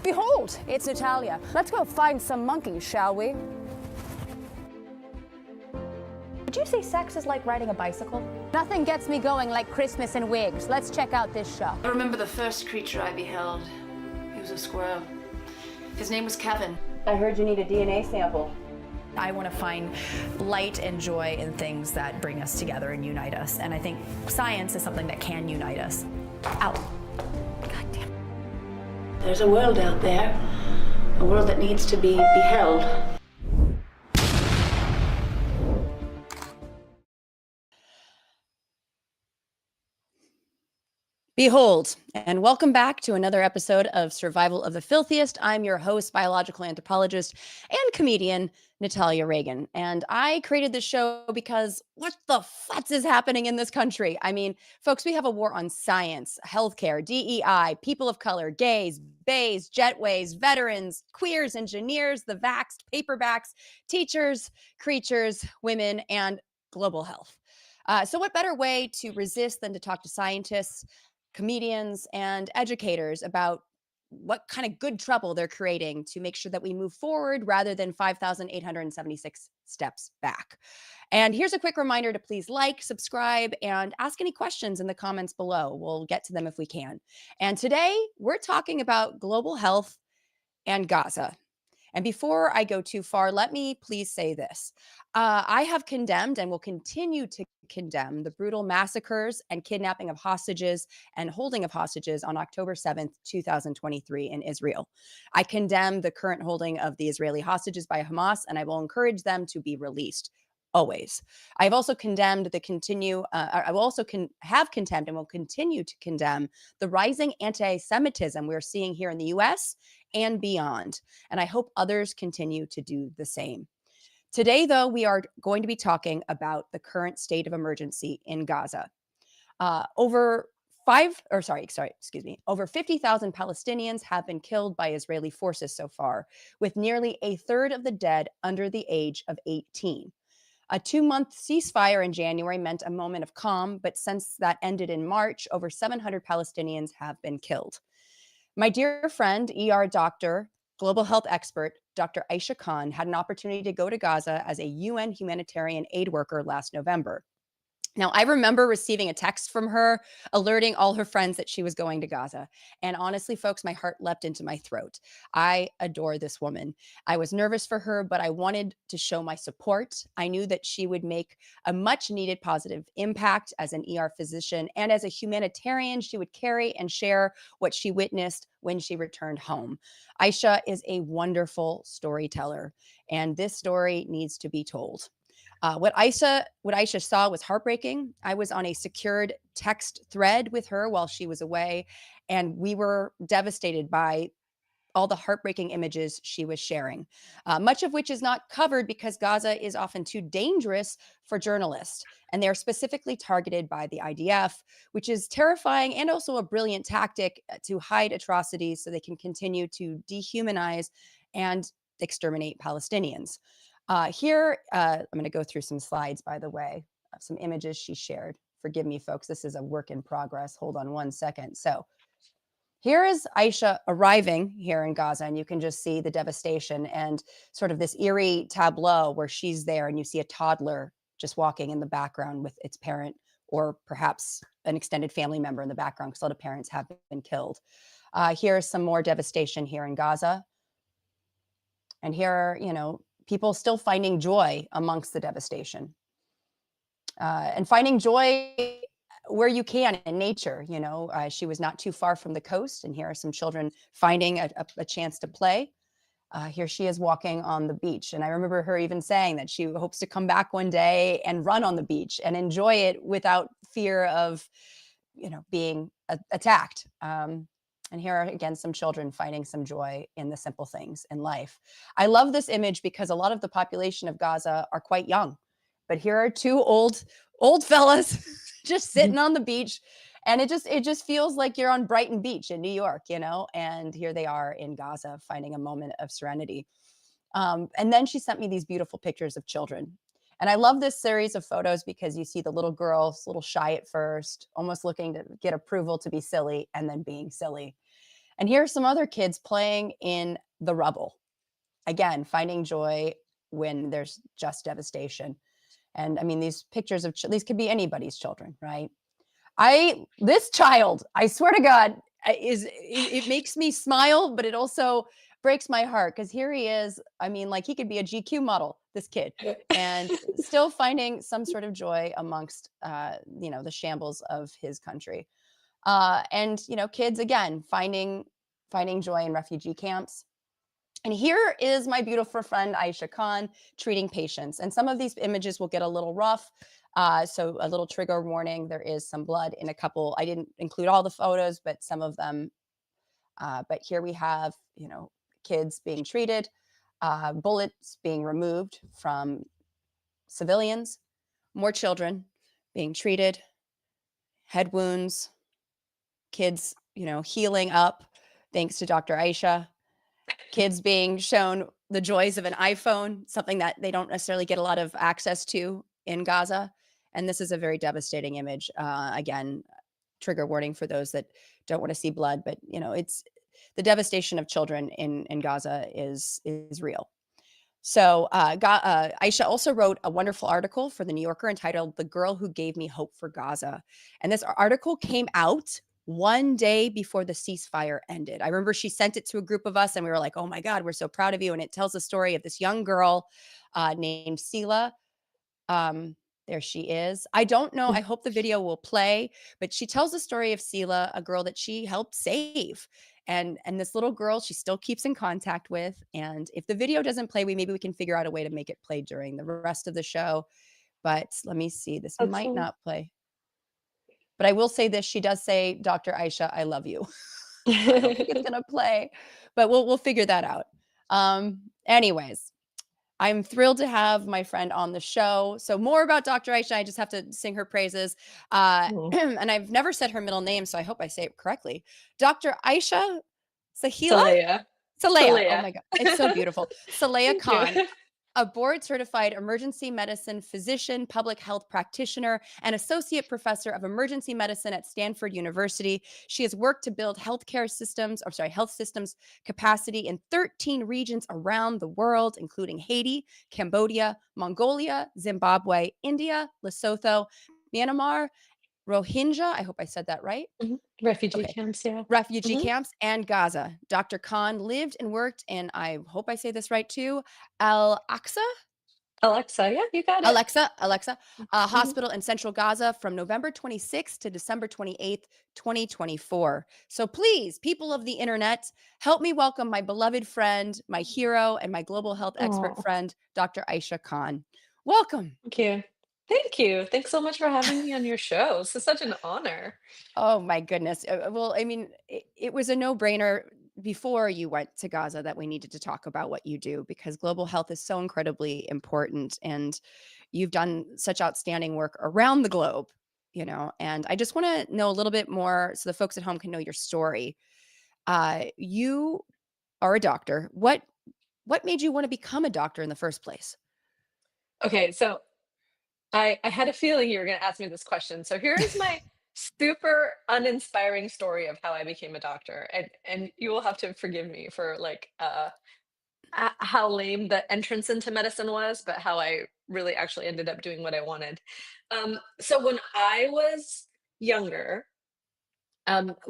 Behold, it's Natalia. Let's go find some monkeys, shall we? Would you say sex is like riding a bicycle? Nothing gets me going like Christmas and wigs. Let's check out this show. I remember the first creature I beheld. He was a squirrel. His name was Kevin. I heard you need a DNA sample. I want to find light and joy in things that bring us together and unite us. And I think science is something that can unite us. Ow. God damn. There's a world out there, a world that needs to be beheld. Behold, and welcome back to another episode of Survival of the Filthiest. I'm your host, biological anthropologist, and comedian, Natalia Reagan. And I created this show because what the futz is happening in this country? I mean, folks, we have a war on science, healthcare, DEI, people of color, gays, bays, jetways, veterans, queers, engineers, the vaxxed, paperbacks, teachers, creatures, women, and global health. So what better way to resist than to talk to scientists, comedians, and educators about what kind of good trouble they're creating to make sure that we move forward rather than 5,876 steps back. And here's a quick reminder to please like, subscribe, and ask any questions in the comments below. We'll get to them if we can. And today we're talking about global health and Gaza. And before I go too far, let me please say this. I have condemned and will continue to condemn the brutal massacres and kidnapping of hostages and holding of hostages on October 7th, 2023 in Israel. I condemn the current holding of the Israeli hostages by Hamas, and I will encourage them to be released. Always. I've also condemned I will also have condemned and will continue to condemn the rising anti-Semitism we're seeing here in the US and beyond. And I hope others continue to do the same. Today, though, we are going to be talking about the current state of emergency in Gaza. Over 50,000 Palestinians have been killed by Israeli forces so far, with nearly a third of the dead under the age of 18. A 2-month ceasefire in January meant a moment of calm, but since that ended in March, over 700 Palestinians have been killed. My dear friend, ER doctor, global health expert, Dr. Ayesha Khan, had an opportunity to go to Gaza as a UN humanitarian aid worker last November. Now, I remember receiving a text from her alerting all her friends that she was going to Gaza. And honestly, folks, my heart leapt into my throat. I adore this woman. I was nervous for her, but I wanted to show my support. I knew that she would make a much needed positive impact as an ER physician, and as a humanitarian, she would carry and share what she witnessed when she returned home. Ayesha is a wonderful storyteller, and this story needs to be told. What Ayesha saw was heartbreaking. I was on a secured text thread with her while she was away, and we were devastated by all the heartbreaking images she was sharing, much of which is not covered because Gaza is often too dangerous for journalists, and they're specifically targeted by the IDF, which is terrifying and also a brilliant tactic to hide atrocities so they can continue to dehumanize and exterminate Palestinians. Here, I'm going to go through some slides, by the way, of some images she shared. Forgive me, folks. This is a work in progress. Hold on one second. So here is Ayesha arriving here in Gaza, and you can just see the devastation and sort of this eerie tableau where she's there and you see a toddler just walking in the background with its parent, or perhaps an extended family member in the background, because a lot of parents have been killed. Here's some more devastation here in Gaza. And here are, people still finding joy amongst the devastation, and finding joy where you can in nature. She was not too far from the coast, and here are some children finding a chance to play. Here she is walking on the beach, and I remember her even saying that she hopes to come back one day and run on the beach and enjoy it without fear of, being attacked. And here are, again, some children finding some joy in the simple things in life. I love this image because a lot of the population of Gaza are quite young. But here are two old fellas just sitting on the beach. And it just feels like you're on Brighton Beach in New York, and here they are in Gaza finding a moment of serenity. And then she sent me these beautiful pictures of children. And I love this series of photos because you see the little girls, a little shy at first, almost looking to get approval to be silly, and then being silly. And here are some other kids playing in the rubble. Again, finding joy when there's just devastation. And I mean, these pictures of these could be anybody's children, right? This child, I swear to God, it makes me smile, but it also breaks my heart because here he is. I mean, like he could be a GQ model, this kid, and still finding some sort of joy amongst, the shambles of his country. And kids again finding joy in refugee camps. And here is my beautiful friend Ayesha Khan treating patients. And some of these images will get a little rough. So a little trigger warning. There is some blood in a couple. I didn't include all the photos, but some of them. But here we have, kids being treated, bullets being removed from civilians, more children being treated, head wounds, kids, healing up thanks to Dr. Ayesha. Kids being shown the joys of an iPhone, something that they don't necessarily get a lot of access to in Gaza. And this is a very devastating image. Again, trigger warning for those that don't want to see blood, but it's the devastation of children in Gaza is real. So Aisha also wrote a wonderful article for the New Yorker entitled "The Girl Who Gave Me Hope for Gaza." And this article came out one day before the ceasefire ended. I remember she sent it to a group of us and we were like, oh my God, we're so proud of you. And it tells the story of this young girl named Sela. There she is. I don't know. I hope the video will play, but she tells the story of Sela, a girl that she helped save. And this little girl, she still keeps in contact with. And if the video doesn't play, maybe we can figure out a way to make it play during the rest of the show. But let me see. This That's might fine. not play. But I will say this. She does say, Dr. Ayesha, I love you. I don't think it's going to play, but we'll figure that out. Anyways, I'm thrilled to have my friend on the show. So more about Dr. Ayesha. I just have to sing her praises. And I've never said her middle name, so I hope I say it correctly. Dr. Ayesha Sahila? Saleha. Oh my God. It's so beautiful. Saleha Khan, a board-certified emergency medicine physician, public health practitioner, and associate professor of emergency medicine at Stanford University. She has worked to build health systems capacity in 13 regions around the world, including Haiti, Cambodia, Mongolia, Zimbabwe, India, Lesotho, Myanmar, Rohingya, I hope I said that right. Refugee camps, yeah. Refugee camps, and Gaza. Dr. Khan lived and worked in, I hope I say this right too, Al-Aqsa? Alexa, yeah, you got it. Alexa, hospital in central Gaza from November 26th to December 28th, 2024. So please, people of the internet, help me welcome my beloved friend, my hero, and my global health expert friend, Dr. Ayesha Khan. Welcome. Thank you. Thank you. Thanks so much for having me on your show. This is such an honor. Oh my goodness. Well, I mean, it was a no-brainer before you went to Gaza that we needed to talk about what you do because global health is so incredibly important and you've done such outstanding work around the globe, and I just want to know a little bit more so the folks at home can know your story. You are a doctor. What made you want to become a doctor in the first place? Okay, so I had a feeling you were going to ask me this question. So here's my super uninspiring story of how I became a doctor, and you will have to forgive me for how lame the entrance into medicine was, but how I really actually ended up doing what I wanted. So when I was younger,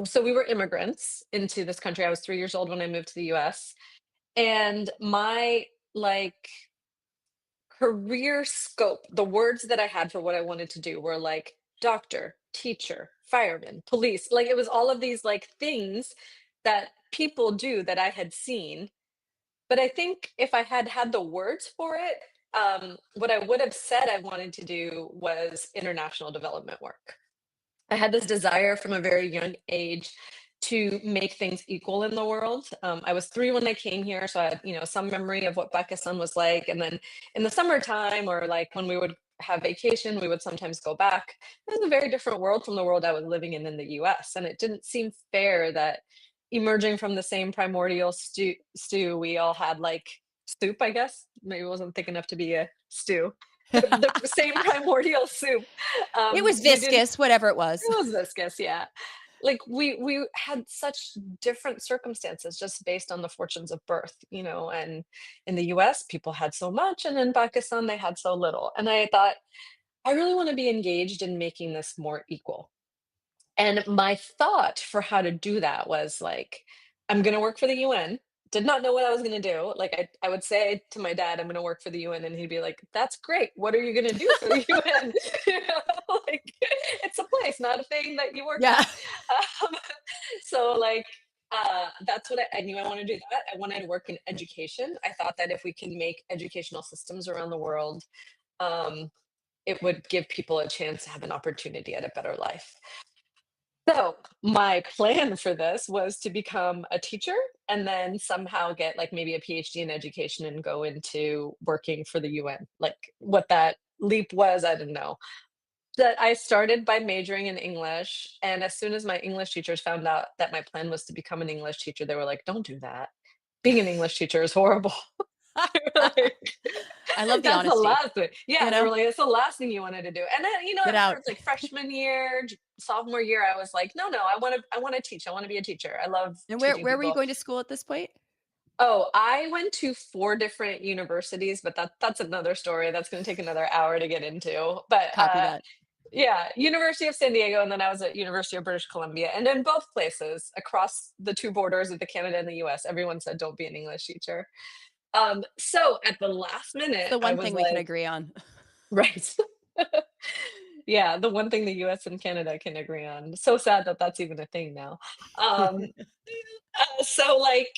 so we were immigrants into this country. I was 3 years old when I moved to the U.S. and my career scope, the words that I had for what I wanted to do were like doctor, teacher, fireman, police. Like it was all of these things that people do that I had seen. But I think if I had had the words for it, what I would have said I wanted to do was international development work. I had this desire from a very young age to make things equal in the world. I was 3 when I came here, so I had, some memory of what Pakistan was like. And then in the summertime, or when we would have vacation, we would sometimes go back. It was a very different world from the world I was living in the U.S. And it didn't seem fair that emerging from the same primordial stew, we all had soup, I guess. Maybe it wasn't thick enough to be a stew. The same primordial soup. It was viscous, whatever it was. It was viscous, yeah. like we had such different circumstances just based on the fortunes of birth, you know, and in the US people had so much and in Pakistan they had so little. And I thought I really want to be engaged in making this more equal. And my thought for how to do that was like, I'm going to work for the UN. Did not know what I was going to do. Like, I would say to my dad, I'm going to work for the UN. And he'd be like, that's great. What are you going to do for the UN? You know, like, it's a place, not a thing that you work Yeah. at. Um, so, like, that's what I knew I wanted to do that. I wanted to work in education. I thought that if we can make educational systems around the world, um, it would give people a chance to have an opportunity at a better life. So, my plan for this was to become a teacher and then somehow get like maybe a PhD in education and go into working for the UN. Like what that leap was, I didn't know. That I started by majoring in English, and as soon as my English teachers found out that my plan was to become an English teacher, they were like, "Don't do that. Being an English teacher is horrible." Like, I love the that's the honesty, last thing. you Yeah, they know? were like, "It's the last thing you wanted to do." And then, Get out. towards like freshman year, sophomore year, I was like, "No, no, I want to teach. I want to be a teacher. I love And teaching where were you people." going to school at this point? Oh, I went to 4 different universities, but that's another story. That's going to take another hour to get into. But Copy that. yeah, University of San Diego, and then I was at University of British Columbia. And in both places, across the 2 borders of the Canada and the US, everyone said, "Don't be an English teacher." So at the last It's minute, the I one was thing we can like, agree on. right. Yeah, the one thing the US and Canada can agree on. So sad that that's even a thing now. Um, so, like,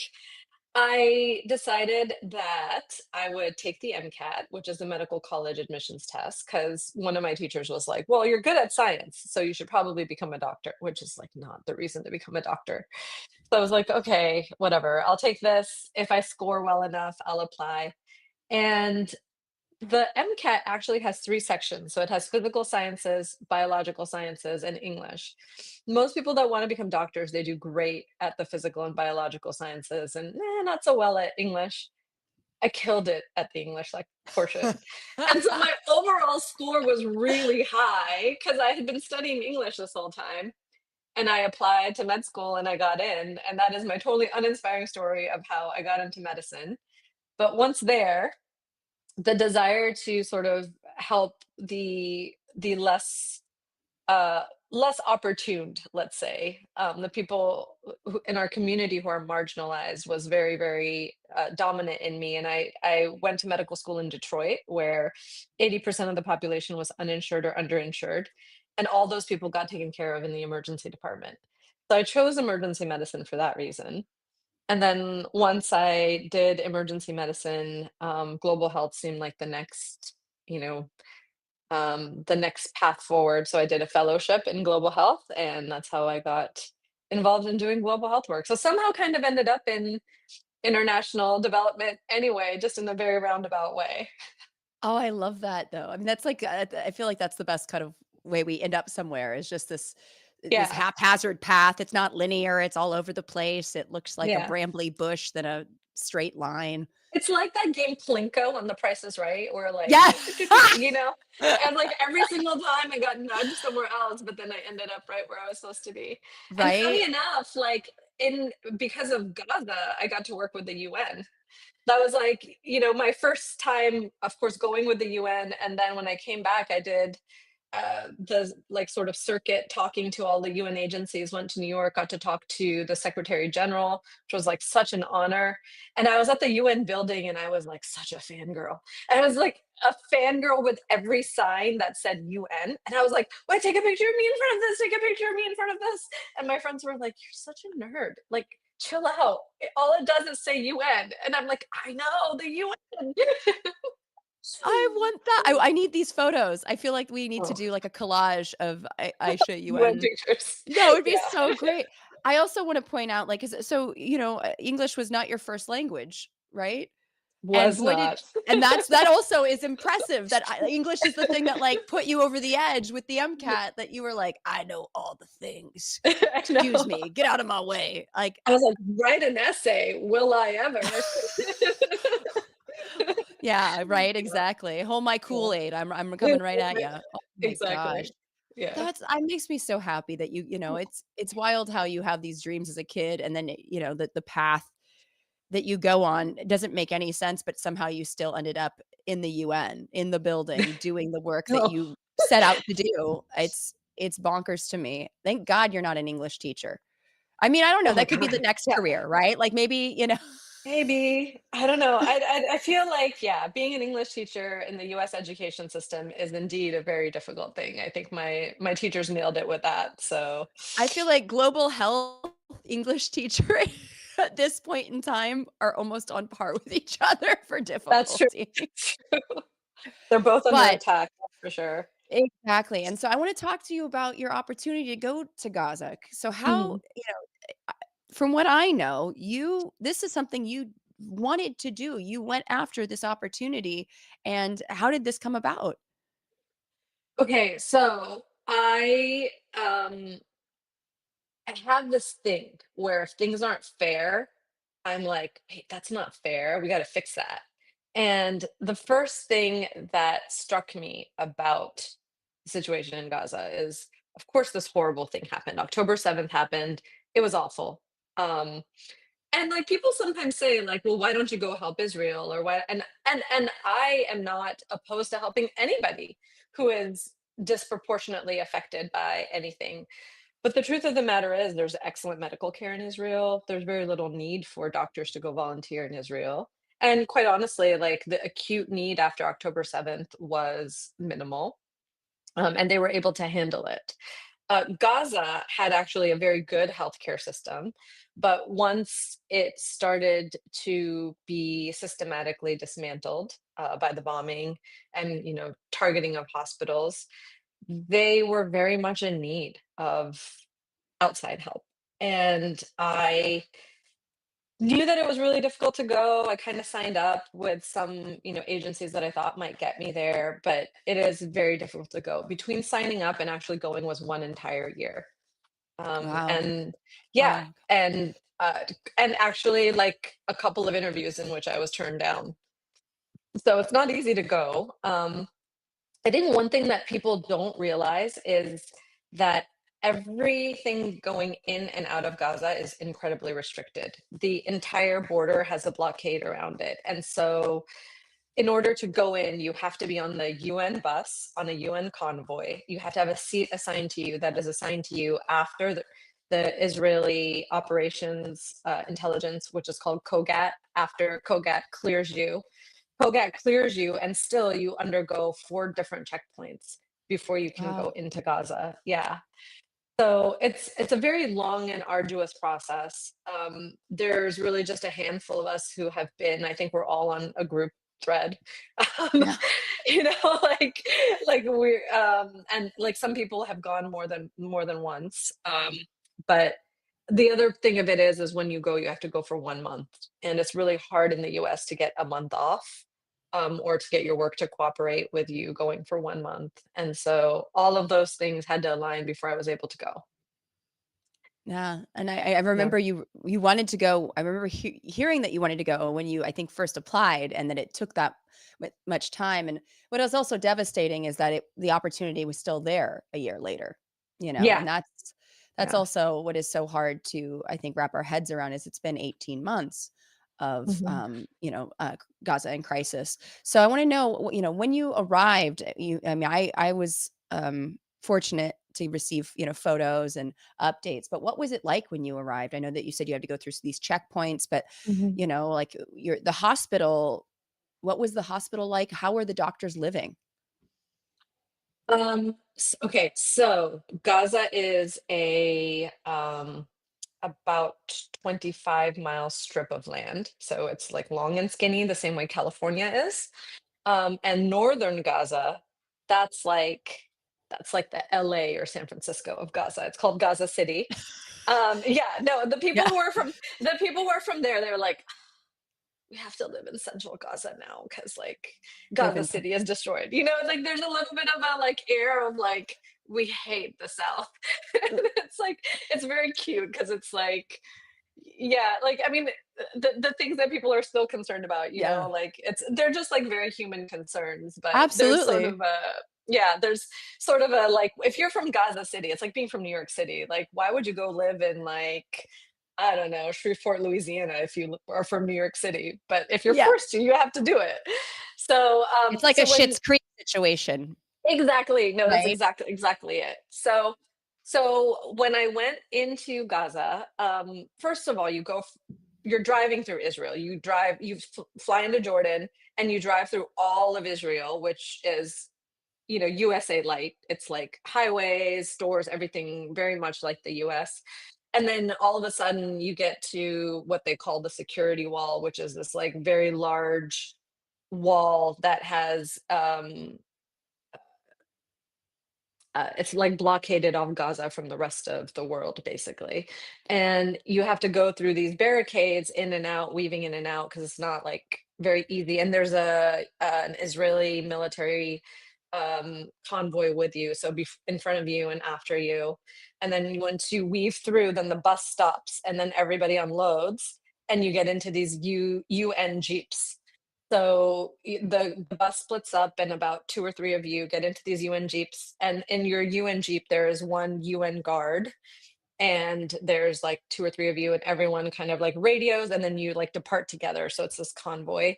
I decided that I would take the MCAT, which is the medical college admissions test, because one of my teachers was like, "Well, you're good at science, so you should probably become a doctor," which is like not the reason to become a doctor. So I was like, "Okay, whatever. I'll take this. If I score well enough, I'll apply." And the MCAT actually has 3 sections. So it has physical sciences, biological sciences, and English. Most people that want to become doctors, they do great at the physical and biological sciences and not so well at English. I killed it at the English like portion. And so my overall score was really high because I had been studying English this whole time. And I applied to med school and I got in. And that is my totally uninspiring story of how I got into medicine. But once there, the desire to sort of help the less opportuned, let's say, the people in our community who are marginalized was very, very dominant in me. And I went to medical school in Detroit, where 80% of the population was uninsured or underinsured, and all those people got taken care of in the emergency department. So I chose emergency medicine for that reason. And then once I did emergency medicine, global health seemed like you know, the next path forward. So I did a fellowship in global health, and that's how I got involved in doing global health work. So somehow kind of ended up in international development anyway, just in a very roundabout way. Oh, I love that though. I mean, that's like I feel like that's the best kind of way we end up somewhere is just this Yeah, haphazard path. It's not linear. It's all over the place. It looks like a yeah. brambly bush than a straight line. It's like that game Plinko on The Price is Right, where like, Yeah. and like every single time I got nudged somewhere else, but then I ended up right where I was supposed to be. And funny Right? enough, like in because of Gaza, I got to work with the UN. That was like, my first time, of course, going with the UN. And then when I came back, I did the like sort of circuit talking to all the UN agencies, went to New York, got to talk to the Secretary General, which was like such an honor. And I was at the UN building and I was like such a fangirl. I was like a fangirl with every sign that said UN. And I was like, wait, take a picture of me in front of this, take a picture of me in front of this. And my friends were like, you're such a nerd. Like, chill out. All it does is say UN. And I'm like, I know the UN. I want that. I need these photos. I feel like we need to Oh, do like a collage of Aisha UN UN. pictures. No, it would be Yeah. so great. I also want to point out, like, so English was not your first language, right? And Was boy did not. and that also is impressive that English is the thing that like put you over the edge with the MCAT that you were like, I know all the things. I Excuse know. me, get out of my way. Like, I was like, write an essay. Will I ever? yeah, right, Yeah. exactly. Hold my Yeah. Kool-Aid. I'm coming right at you. Oh my gosh. Exactly. Yeah. That's it makes me so happy that it's wild how you have these dreams as a kid and then, the path that you go on doesn't make any sense, but somehow you still ended up in the UN, in the building, doing the work that No. you set out to do. It's bonkers to me. Thank God you're not an English teacher. I mean, I don't know, Oh my that could be the god. next Yeah. career, right? Like, maybe. Maybe. I don't know. I feel like, yeah, being an English teacher in the US education system is indeed a very difficult thing. I think my teachers nailed it with that. So I feel like global health English teacher at this point in time are almost on par with each other for that's true. difficulty. That's true. They're both under But attack, that's for sure. exactly, and so I wanna talk to you about your opportunity to go to Gaza. So how Mhm. from what I know, this is something you wanted to do. You went after this opportunity, and how did this come about? Okay, so I have this thing where if things aren't fair, I'm like, "Hey, that's not fair. We gotta fix that." And the first thing that struck me about the situation in Gaza is, of course, this horrible thing happened. October 7th happened. It was awful. Um, and like people sometimes say, like, well, why don't you go help Israel or why? And I am not opposed to helping anybody who is disproportionately affected by anything, but the truth of the matter is there's excellent medical care in Israel. There's very little need for doctors to go volunteer in Israel. And quite honestly, like the acute need after October 7th was minimal, and they were able to handle it. Gaza had actually a very good healthcare system, but once it started to be systematically dismantled by the bombing and targeting of hospitals, they were very much in need of outside help. And I knew that it was really difficult to go. I kind of signed up with some, agencies that I thought might get me there, but it is very difficult to go. Between signing up and actually going was one entire year. Wow. And yeah, Wow. and actually like a couple of interviews in which I was turned down. So it's not easy to go. I think one thing that people don't realize is that everything going in and out of Gaza is incredibly restricted. The entire border has a blockade around it. And so, in order to go in, you have to be on the UN bus, on a UN convoy. You have to have a seat assigned to you that is assigned to you after the Israeli operations intelligence, which is called COGAT, after COGAT clears you. COGAT clears you, and still you undergo 4 different checkpoints before you can go Wow. into Gaza. Yeah. So it's a very long and arduous process. There's really just a handful of us who have been. I think we're all on a group thread. Um, Yeah. like we're and like some people have gone more than once. But the other thing of it is when you go, you have to go for 1 month, and it's really hard in the US to get a month off, or to get your work to cooperate with you going for 1 month. And so all of those things had to align before I was able to go. Yeah, and I Yeah. remember you wanted to go. I remember hearing that you wanted to go when you, I think, first applied, and that it took that much time. And what was also devastating is that the opportunity was still there a year later. Yeah. And that's Yeah. also what is so hard to, I think, wrap our heads around. Is it's been 18 months of Mhm. Gaza in crisis. So I want to know, when you arrived. I mean, I was fortunate to receive photos and updates. But what was it like when you arrived? I know that you said you had to go through these checkpoints, but Mhm. like the hospital, what was the hospital like? How were the doctors living? Okay, so Gaza is a about 25-mile strip of land. So it's like long and skinny, the same way California is. And northern Gaza, that's like that's like the LA or San Francisco of Gaza. It's called Gaza City. Yeah, no, Yeah, the people who are from there, they're like, we have to live in central Gaza now because like they've Gaza been. City is destroyed. Like there's a little bit of a like air of like we hate the South. And it's like it's very cute because it's like yeah, like I mean the things that people are still concerned about, Yeah, like they're just like very human concerns, but there's sort absolutely. of a Yeah, there's sort of a like, if you're from Gaza City, it's like being from New York City. Like, why would you go live in like, I don't know, Shreveport, Louisiana, if you are from New York City? But if you're Yeah. forced to, you have to do it. So, It's like so a when Schitt's Creek situation, exactly, no, that's right? exactly it. So when I went into Gaza, first of all, you're driving through Israel. You fly into Jordan, and you drive through all of Israel, which is, USA light. It's like highways, stores, everything very much like the US. And then all of a sudden you get to what they call the security wall, which is this like very large wall that has it's like blockaded off Gaza from the rest of the world, basically. And you have to go through these barricades in and out, weaving in and out, because it's not like very easy. And there's an Israeli military convoy with you, so in front of you and after you. And then once you weave through, then the bus stops, and then everybody unloads, and you get into these UN jeeps. So the bus splits up, and about two or three of you get into these UN jeeps. And in your UN jeep, there is one UN guard, and there's like two or three of you, and everyone kind of like radios, and then you like depart together. So it's this convoy.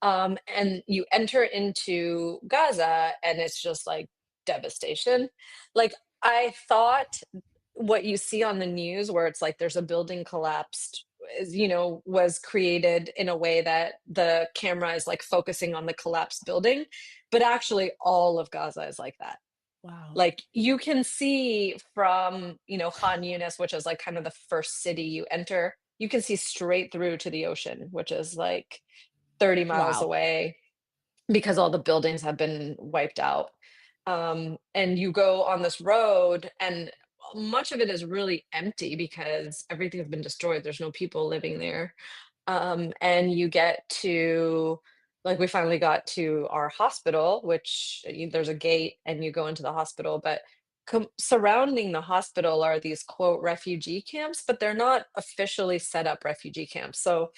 And you enter into Gaza, and it's just like devastation. Like, I thought what you see on the news, where it's like there's a building collapsed, was created in a way that the camera is like focusing on the collapsed building. But actually, all of Gaza is like that. Wow. Like, you can see from, Khan Yunis, which is like kind of the first city you enter, you can see straight through to the ocean, which is like 30 miles Wow. away, because all the buildings have been wiped out. And you go on this road, and much of it is really empty because everything's been destroyed. There's no people living there. And you get to, like, we finally got to our hospital, which there's a gate and you go into the hospital, but surrounding the hospital are these quote refugee camps, but they're not officially set up refugee camps. So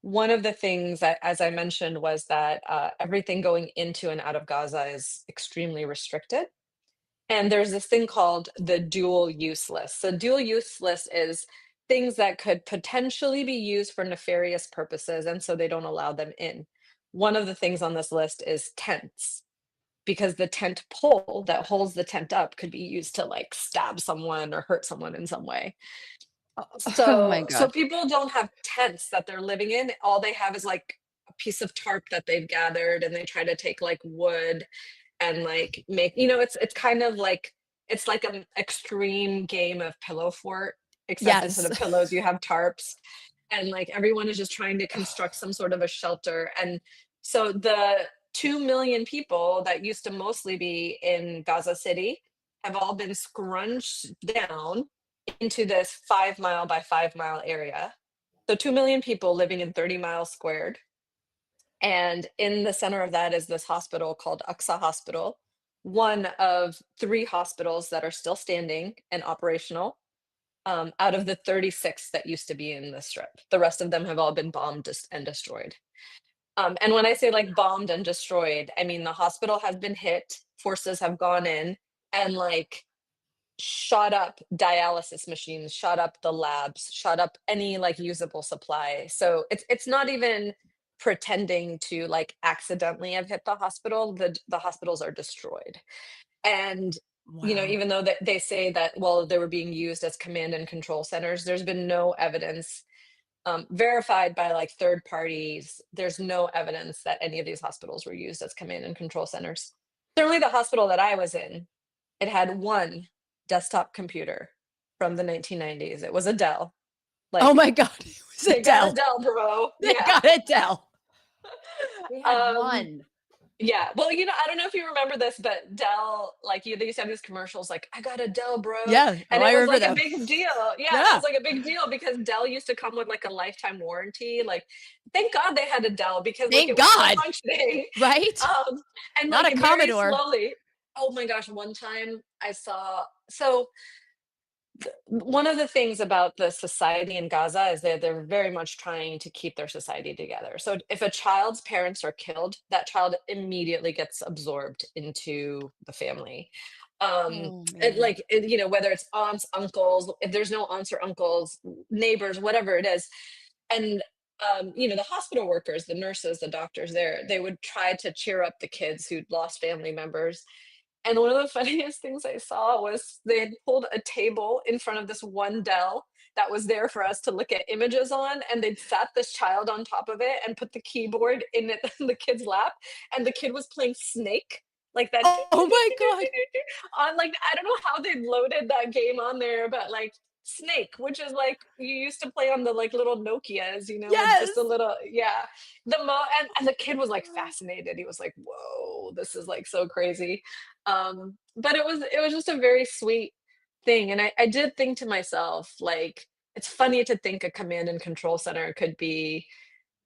one of the things that, as I mentioned, was that everything going into and out of Gaza is extremely restricted. And there's this thing called the dual use list. So, dual use list is things that could potentially be used for nefarious purposes, and so they don't allow them in. One of the things on this list is tents, because the tent pole that holds the tent up could be used to like stab someone or hurt someone in some way. Oh my So God. people don't have tents that they're living in. All they have is like a piece of tarp that they've gathered, and they try to take like wood and like make, it's kind of like, it's like an extreme game of pillow fort, except instead Yes. of pillows you have tarps. And like everyone is just trying to construct some sort of a shelter. And so the 2 million people that used to mostly be in Gaza City have all been scrunched down into this 5 mile by 5 mile area. So 2 million people living in 30 miles squared. And in the center of that is this hospital called Aqsa Hospital, one of 3 hospitals that are still standing and operational, out of the 36 that used to be in the strip. The rest of them have all been bombed and destroyed. And when I say like bombed and destroyed, I mean the hospital has been hit, forces have gone in and like shot up dialysis machines, shot up the labs, shot up any like usable supply. So it's not even pretending to like accidentally have hit the hospital. The hospitals are destroyed. And Wow. even though they say that, well, they were being used as command and control centers, there's been no evidence verified by like third parties. There's no evidence that any of these hospitals were used as command and control centers. Certainly the hospital that I was in, it had one desktop computer from the 1990s. It was a Dell. Oh Like, my God. It was they a got Dell. a Dell, bro. They Yeah. got a Dell. They had Um, one. yeah. Well, I don't know if you remember this, but Dell, like, they used to have these commercials like, I got a Dell, bro. Yeah. Oh, And it I was remember like a them. big deal. Yeah, it Yeah. was like a big deal because Dell used to come with like a lifetime warranty. Like, thank God they had a Dell, because like Thank it was God. still functioning. Right? And Not like a very Commodore. slowly. Oh my gosh, one time I saw, so one of the things about the society in Gaza is that they're very much trying to keep their society together. So if a child's parents are killed, that child immediately gets absorbed into the family. Oh man. Whether it's aunts, uncles, if there's no aunts or uncles, neighbors, whatever it is. And the hospital workers, the nurses, the doctors there, they would try to cheer up the kids who'd lost family members. And one of the funniest things I saw was they had pulled a table in front of this one Dell that was there for us to look at images on, and they'd sat this child on top of it and put the keyboard in in the kid's lap, and the kid was playing Snake, like that. Oh my God. On like I don't know how they loaded that game on there, but like Snake, which is like you used to play on the like little Nokias, with Yes. just a little, yeah. And the kid was like fascinated. He was like, "Whoa, this is like so crazy." But it was just a very sweet thing, and I did think to myself, like, it's funny to think a command and control center could be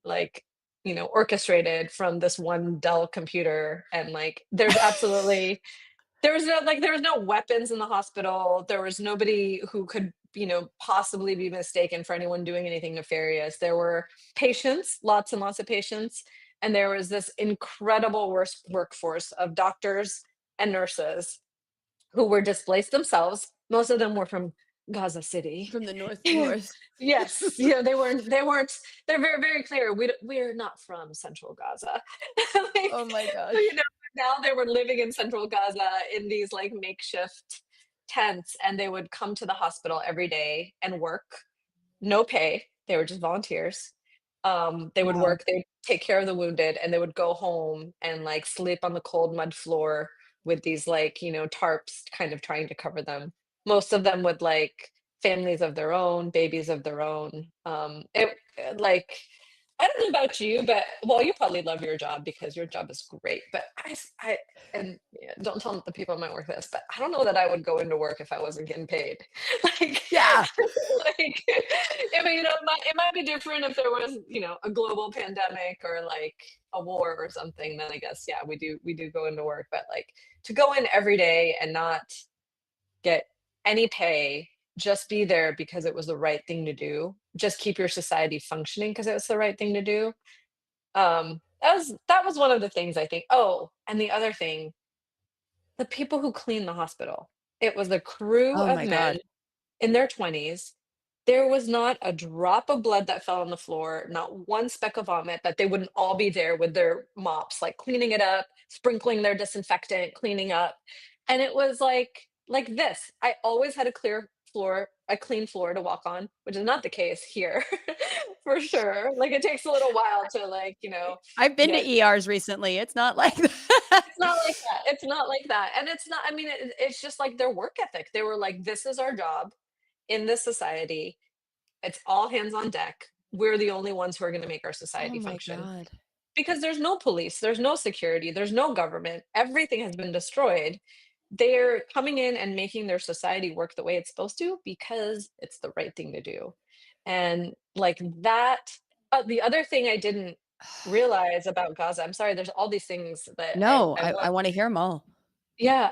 like, orchestrated from this one Dell computer, and like there was no weapons in the hospital. There was nobody who could, possibly be mistaken for anyone doing anything nefarious. There were patients, lots and lots of patients, and there was this incredible workforce of doctors and nurses who were displaced themselves. Most of them were from Gaza City. From the north. Yes, they're very, very clear. We're not from Central Gaza. Like, Oh my gosh. now they were living in Central Gaza in these like makeshift tents, and they would come to the hospital every day and work, no pay. They were just volunteers. They would Wow. work, they would take care of the wounded, and they would go home and like sleep on the cold mud floor with these like, tarps kind of trying to cover them. Most of them with like families of their own, babies of their own. Like, I don't know about you, but well, you probably love your job because your job is great. But and yeah, don't tell the people at my work this, but I don't know that I would go into work if I wasn't getting paid. Like, Yeah. like, I mean, it might be different if there was, a global pandemic or like a war or something. Then I guess, yeah, we do go into work, but like to go in every day and not get any pay, just be there because it was the right thing to do, just keep your society functioning because it was the right thing to do. That was one of the things I think. Oh, and the other thing, the people who clean the hospital, it was a crew Oh of my men God. in their 20s. There was not a drop of blood that fell on the floor, not one speck of vomit, that they wouldn't all be there with their mops, like cleaning it up, sprinkling their disinfectant, cleaning up. And it was like this. I always had a clean floor to walk on, which is not the case here for sure. Like it takes a little while to like, I've been to get. ERs recently. It's not like that. It's not like that. It's not like that. And it's not, I mean, it's just like their work ethic. They were like, this is our job in this society. It's all hands on deck. We're the only ones who are going to make our Oh society my function God. because there's no police, there's no security, there's no government. Everything has been destroyed. They're coming in and making their society work the way it's supposed to because it's the right thing to do. And like that, the other thing I didn't realize about Gaza, I'm sorry, there's all these things that No, I I want. want to hear them all. Yeah.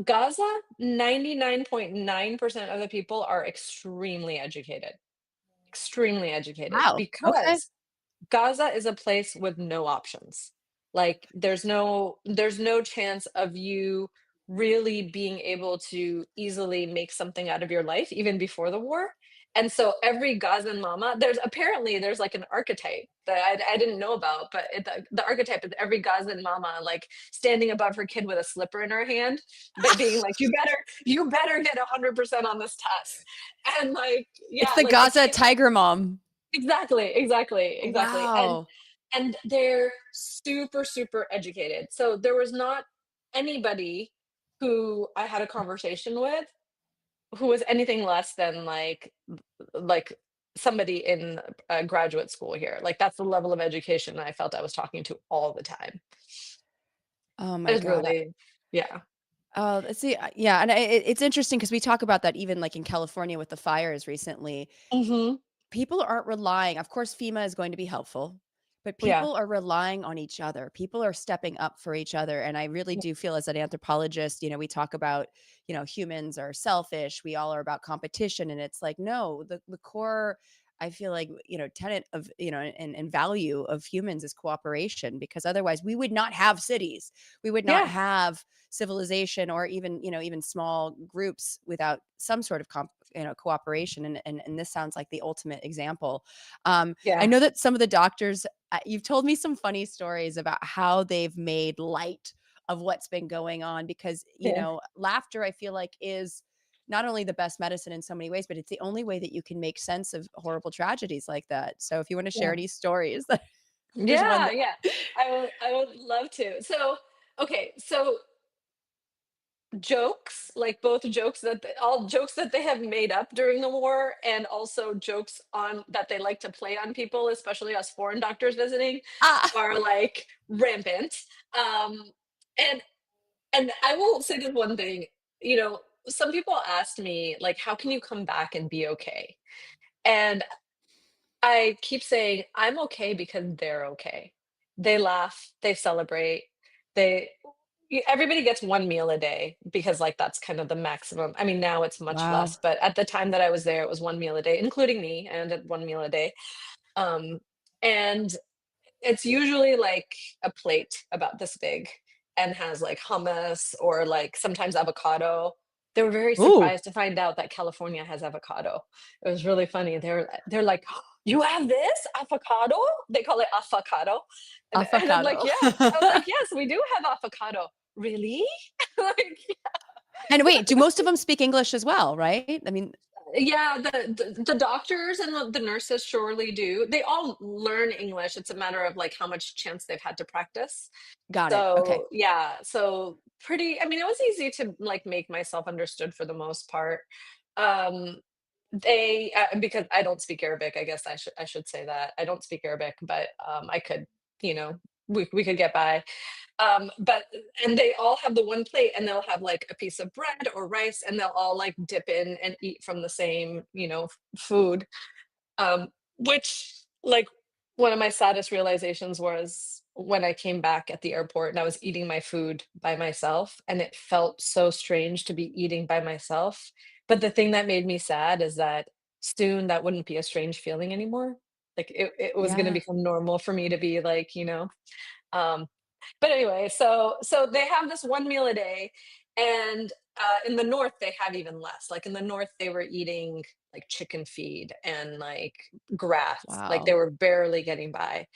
Gaza, 99.9% of the people are extremely educated Wow. Okay. because Gaza is a place with no options. Like there's no chance of you really being able to easily make something out of your life even before the war. And so every Gazan mama, there's like an archetype that I didn't know about, but the archetype is every Gazan mama like standing above her kid with a slipper in her hand, but being like, you better get 100% on this test. And like, It's yeah, the like the Gaza kid. tiger mom. Exactly. And Wow. they're super, super educated. So there was not anybody who I had a conversation with who was anything less than like somebody in graduate school here. Like that's the level of education I felt I was talking to all the time. Oh It my was God. really, yeah. Oh, see, yeah, and it's interesting because we talk about that even like in California with the fires recently. Hmm. People aren't relying. Of course, FEMA is going to be helpful, but Yeah. people are relying on each other. People are stepping up for each other. And I really do feel as an anthropologist, we talk about, humans are selfish. We all are about competition. And it's like, no, the core, I feel like, tenet of, and value of humans is cooperation, because otherwise we would not have cities. We would not Yeah. have civilization, or even, even small groups without some sort of cooperation. And this sounds like the ultimate example. I Yeah. know that some of the doctors, you've told me some funny stories about how they've made light of what's been going on, because, Yeah. laughter, I feel like, is not only the best medicine in so many ways, but it's the only way that you can make sense of horrible tragedies like that. So if you want to share Yeah. any stories, there's one Yeah. that, Yeah. I would love to. So, okay. So jokes, like both jokes all jokes that they have made up during the war, and also jokes on that they like to play on people, especially us foreign doctors visiting, ah, are like rampant. Um, and and I will say this one thing, you know, some people asked me like, how can you come back and be okay? And I keep saying, I'm okay because they're okay. They laugh, they celebrate, they everybody gets one meal a day, because like that's kind of the maximum. I mean, now it's much wow, less, but at the time that I was there, it was one meal a day, including me, and at one meal a day. Um, and it's usually like a plate about this big, and has like hummus or like sometimes avocado. They were very ooh, surprised to find out that California has avocado. It was really funny. They're like, "You have this avocado?" They call it avocado, and I'm like, avocado. "Yeah." I was like, "Yes, we do have avocado." Really? Like, And wait, do most of them speak English as well, right? I mean, yeah, the doctors and the nurses surely do. They all learn English. It's a matter of like how much chance they've had to practice. got it. Okay. So, yeah, so pretty, I mean, it was easy to like make myself understood for the most part. Um they because I don't speak Arabic, I guess I should say that. I don't speak Arabic, but I could, you know, we could get by. But and they all have the one plate, and they'll have like a piece of bread or rice, and they'll all like dip in and eat from the same, food. Which, like, one of my saddest realizations was when I came back at the airport and I was eating my food by myself, and it felt so strange to be eating by myself. But the thing that made me sad is that soon that wouldn't be a strange feeling anymore. Like it was going to Yeah. become normal for me to be like, um, but anyway, so they have this one meal a day, and in the north they have even less. Like in the north, they were eating like chicken feed and like grass. Like they Wow. were barely getting by.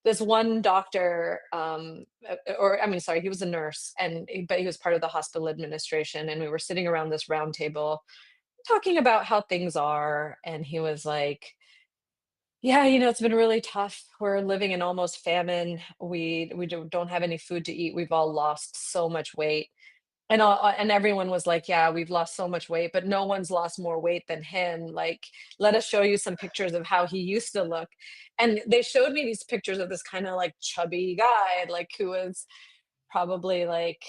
This one doctor, or I mean, sorry, he was a nurse, but he was part of the hospital administration, and we were sitting around this round table talking about how things are, and he was like, yeah, it's been really tough. We're living in almost famine. We don't have any food to eat. We've all lost so much weight. And everyone was like, "Yeah, we've lost so much weight, but no one's lost more weight than him. Like, let us show you some pictures of how he used to look." And they showed me these pictures of this kind of like chubby guy, like who was probably like,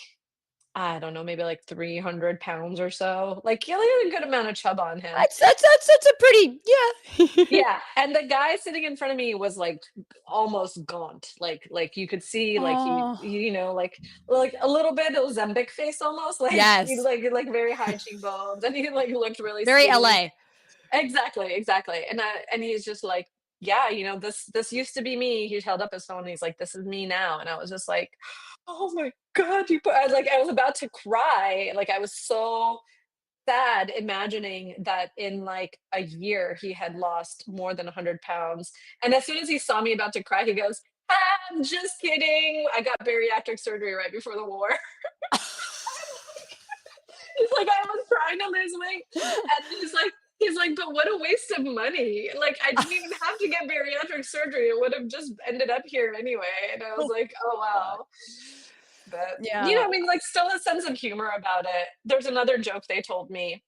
I don't know, maybe like 300 pounds or so. Like, he had a good amount of chub on him. That's a pretty, yeah. Yeah, and the guy sitting in front of me was, like, almost gaunt, like, you could see, like, Oh, like, a little bit Ozempic face almost, like, he, yes. like, very high cheekbones, and he, like, looked really Very skinny. LA. Exactly, exactly, and he's just like, "Yeah, this used to be me." He held up his phone, and he's like, "This is me now," and I was just like, "Oh my god, I was about to cry, like, I was so sad imagining that in like a year he had lost more than 100 pounds. And as soon as he saw me about to cry, he goes, "I'm just kidding. I got bariatric surgery right before the war." He's like, "I was trying to lose weight." And he's like, "But what a waste of money. Like, I didn't even have to get bariatric surgery. It would have just ended up here anyway." And I was Oh like, "Oh, God. wow." But, Yeah. I mean, like, still a sense of humor about it. There's another joke they told me.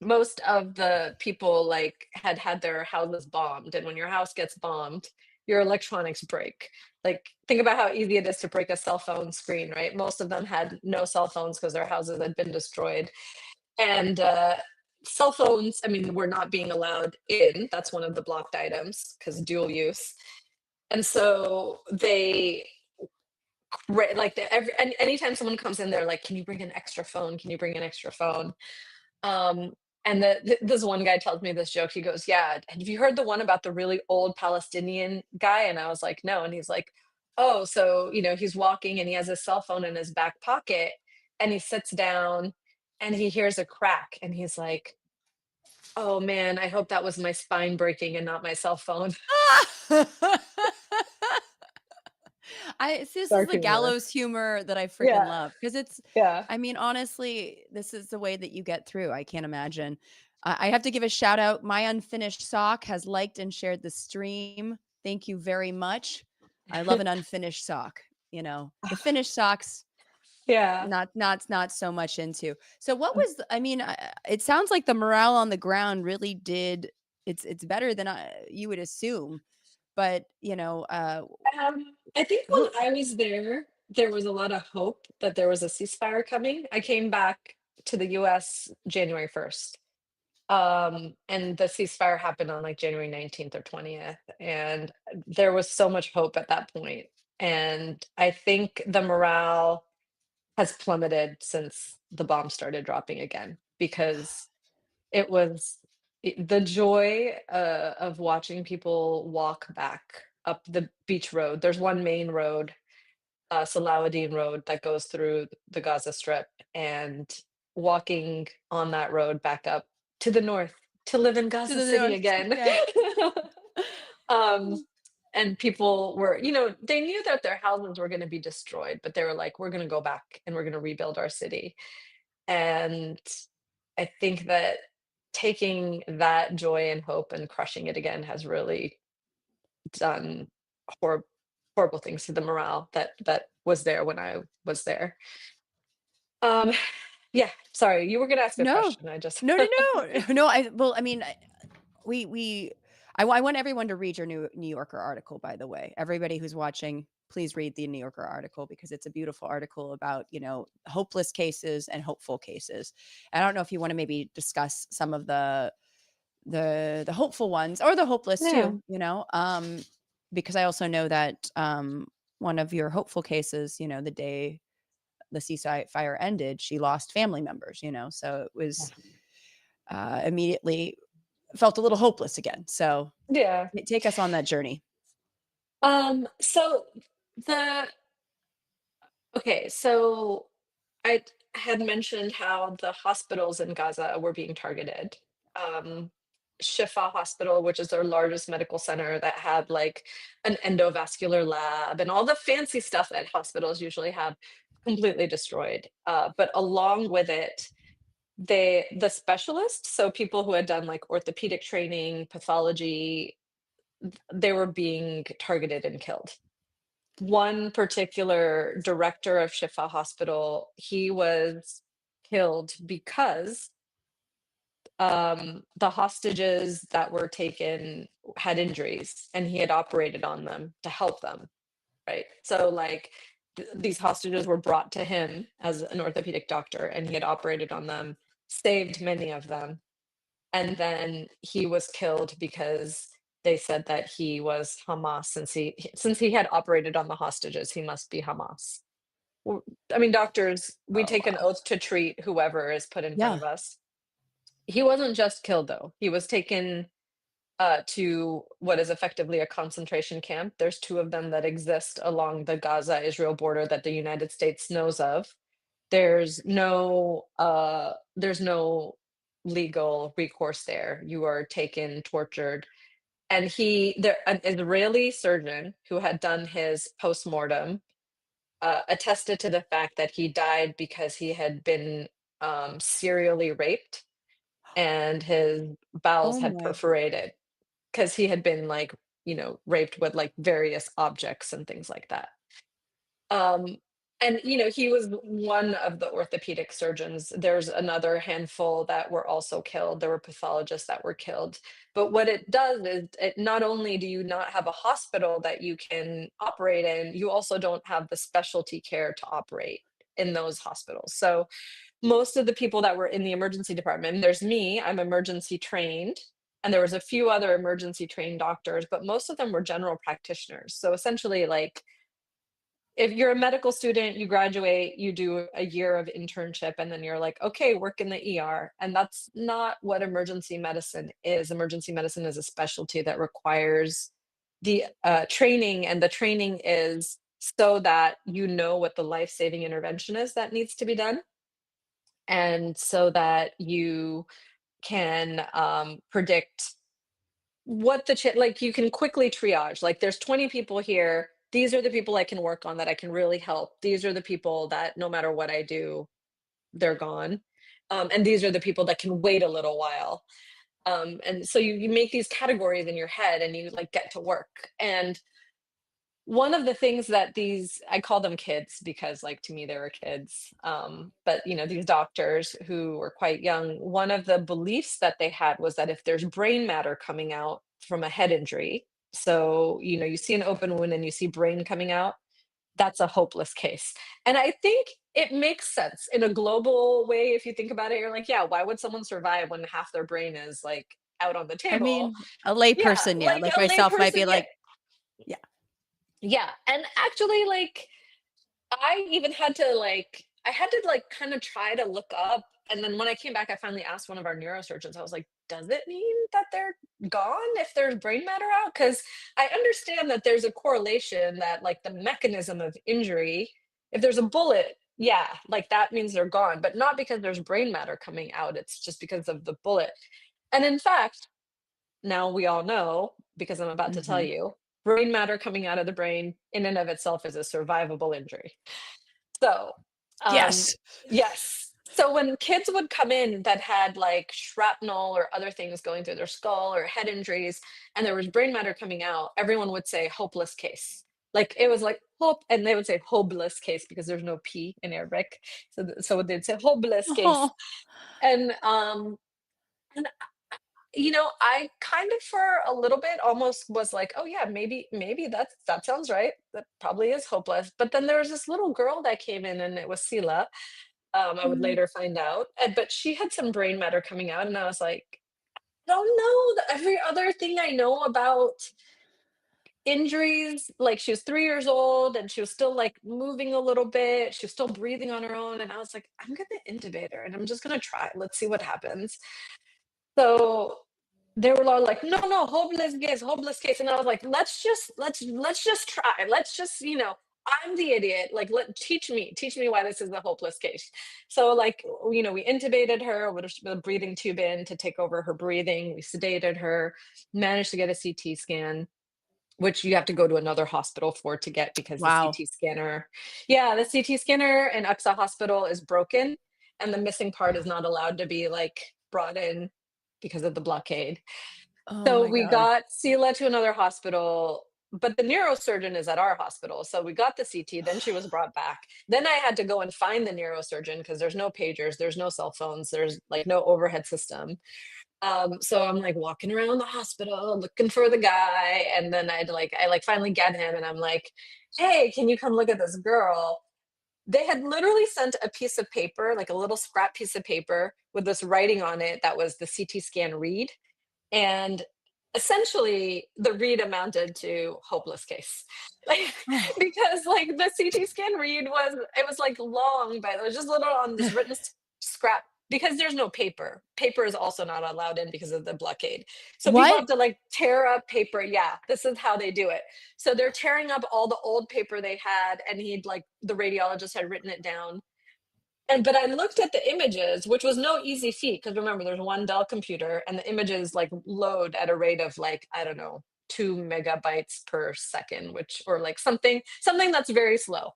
Most of the people like had their houses bombed, and when your house gets bombed, your electronics break. Like, think about how easy it is to break a cell phone screen, right? Most of them had no cell phones because their houses had been destroyed. And cell phones, I mean, were not being allowed in. That's one of the blocked items because dual use. And so they like anytime someone comes in, they're like, "Can you bring an extra phone? Can you bring an extra phone?" Um, and this one guy tells me this joke. He goes, "Yeah, have you heard the one about the really old Palestinian guy?" And I was like, "No." And he's like, "Oh, so he's walking and he has his cell phone in his back pocket, and he sits down and he hears a crack, and he's like, 'Oh man, I hope that was my spine breaking and not my cell phone.'" This is Dark the humor. gallows humor that I freaking Yeah, love because it's, yeah. I mean, honestly, this is the way that you get through. I can't imagine. I have to give a shout out. My unfinished sock has liked and shared the stream. Thank you very much. I love an unfinished sock. The finished socks, Yeah. not so much into. So what was I mean, it sounds like the morale on the ground really did. It's better than you would assume, but I think when who I was there, there was a lot of hope that there was a ceasefire coming. I came back to the US January 1st. And the ceasefire happened on like January 19th or 20th. And there was so much hope at that point. And I think the morale has plummeted since the bomb started dropping again because it was the joy of watching people walk back up the beach road. There's one main road, Salahuddin Road, that goes through the Gaza Strip, and walking on that road back up to the north to live in to Gaza the City north? again. Yeah. um, and people were, they knew that their houses were going to be destroyed, but they were like, "We're going to go back and we're going to rebuild our city." And I think that taking that joy and hope and crushing it again has really done hor horrible things to the morale that was there when I was there. Um, yeah, sorry, you were gonna ask a No. question, I just No, no, no. No, well, I mean, we I want everyone to read your New Yorker article, by the way. Everybody who's watching, please read the New Yorker article because it's a beautiful article about, hopeless cases and hopeful cases. I don't know if you want to maybe discuss some of the hopeful ones or the hopeless Yeah. too, because I also know that one of your hopeful cases, the day the ceasefire ended, she lost family members, so it was immediately felt a little hopeless again. So Yeah. take us on that journey. So the okay, so I had mentioned how the hospitals in Gaza were being targeted. Um, Shifa Hospital, which is their largest medical center that had like an endovascular lab and all the fancy stuff that hospitals usually have, completely destroyed. But along with it, the specialists, so people who had done like orthopedic training, pathology, they were being targeted and killed. One particular director of Shifa Hospital, he was killed because the hostages that were taken had injuries and he had operated on them to help them, right? So like these hostages were brought to him as an orthopedic doctor and he had operated on them, saved many of them, and then he was killed because they said that he was Hamas since he had operated on the hostages, he must be Hamas. W I mean, doctors, we Oh take an wow. oath to treat whoever is put in front Yeah. of us. He wasn't just killed though. He was taken to what is effectively a concentration camp. There's two of them that exist along the Gaza-Israel border that the United States knows of. There's no legal recourse there. You are taken, tortured. And an Israeli surgeon who had done his postmortem attested to the fact that he died because he had been serially raped and his bowels Oh had my. perforated because he had been like, raped with like various objects and things like that. Um, and he was one of the orthopedic surgeons. There's another handful that were also killed. There were pathologists that were killed. But what it does is it not only do you not have a hospital that you can operate in, you also don't have the specialty care to operate in those hospitals. So most of the people that were in the emergency department, there's me, I'm emergency trained. and there was a few other emergency trained doctors, but most of them were general practitioners. So essentially, like, if you're a medical student, you graduate, you do a year of internship, and then you're like, okay, work in the ER. And that's not what emergency medicine is. Emergency medicine is a specialty that requires the training, and the training is so that you know what the life-saving intervention is that needs to be done, and so that you can predict what the like, you can quickly triage, like, there's 20 people here, these are the people I can work on that I can really help, these are the people that no matter what I do, they're gone, and these are the people that can wait a little while, and so you make these categories in your head, and you, like, get to work. And one of the things that these, I call them kids because, like, to me they were kids, but you know, these doctors who were quite young, one of the beliefs that they had was that if there's brain matter coming out from a head injury, so you know, you see an open wound and you see brain coming out, that's a hopeless case. And I think it makes sense in a global way. If you think about it, you're like, yeah, why would someone survive when half their brain is like out on the I table? mean, a Yeah, layperson, yeah, like like a myself might layperson, be yeah. like, yeah. Yeah, and actually, like, I even had to, like, I had to, like, kind of try to look up, and then when I came back, I finally asked one of our neurosurgeons. I was like, "Does it mean that they're gone if there's brain matter out?" Because I understand that there's a correlation that, like, the mechanism of injury, if there's a bullet, yeah, like, that means they're gone, but not because there's brain matter coming out, it's just because of the bullet. And in fact, now we all know, because I'm about to tell Mhm. you, brain matter coming out of the brain in and of itself is a survivable injury. So, um, Yes. yes. So when kids would come in that had like shrapnel or other things going through their skull or head injuries, and there was brain matter coming out, everyone would say hopeless case. Like it was like hope, and they would say hopeless case because there's no P in Arabic. So, so they'd say hopeless case. Oh. And you know, I kind of for a little bit almost was like, "Oh yeah, maybe that sounds right. That probably is hopeless." But then there was this little girl that came in, and it was Sila. I would Mm. later find out, but she had some brain matter coming out, and I was like, "Don't know every other thing I know about injuries." Like she was 3 years old, and she was still like moving a little bit. She was still breathing on her own, and I was like, "I'm gonna intubate her, and I'm just gonna try. Let's see what happens." So they were all like, "No, no, hopeless case," and I was like, "Let's just try. Let's just, you know, I'm the idiot. Like, teach me why this is a hopeless case." So, like, you know, we intubated her with a breathing tube in to take over her breathing. We sedated her, managed to get a CT scan, which you have to go to another hospital for to get because the Wow. CT scanner, yeah, the CT scanner in Aqsa Hospital is broken, and the missing part is not allowed to be like brought in because of the blockade. Oh So my we god. got Sela to another hospital, but the neurosurgeon is at our hospital. So we got the CT, then she was brought back. Then I had to go and find the neurosurgeon because there's no pagers, there's no cell phones, there's like no overhead system. So I'm like walking around the hospital looking for the guy, and then I like finally get him, and I'm like, "Hey, can you come look at this girl?" They had literally sent a piece of paper, like a little scrap piece of paper with this writing on it that was the CT scan read. And essentially, the read amounted to hopeless case. Like, Oh. because like the CT scan read was, it was like long, but it was just little on this written scrap because there's no paper. Paper is also not allowed in because of the blockade. So people What? have to like tear up paper. Yeah, this is how they do it. So they're tearing up all the old paper they had, and he'd like the radiologist had written it down, and but I looked at the images, which was no easy feat because remember, there's one Dell computer, and the images like load at a rate of like, I don't know, 2 megabytes per second, which or like something that's very slow.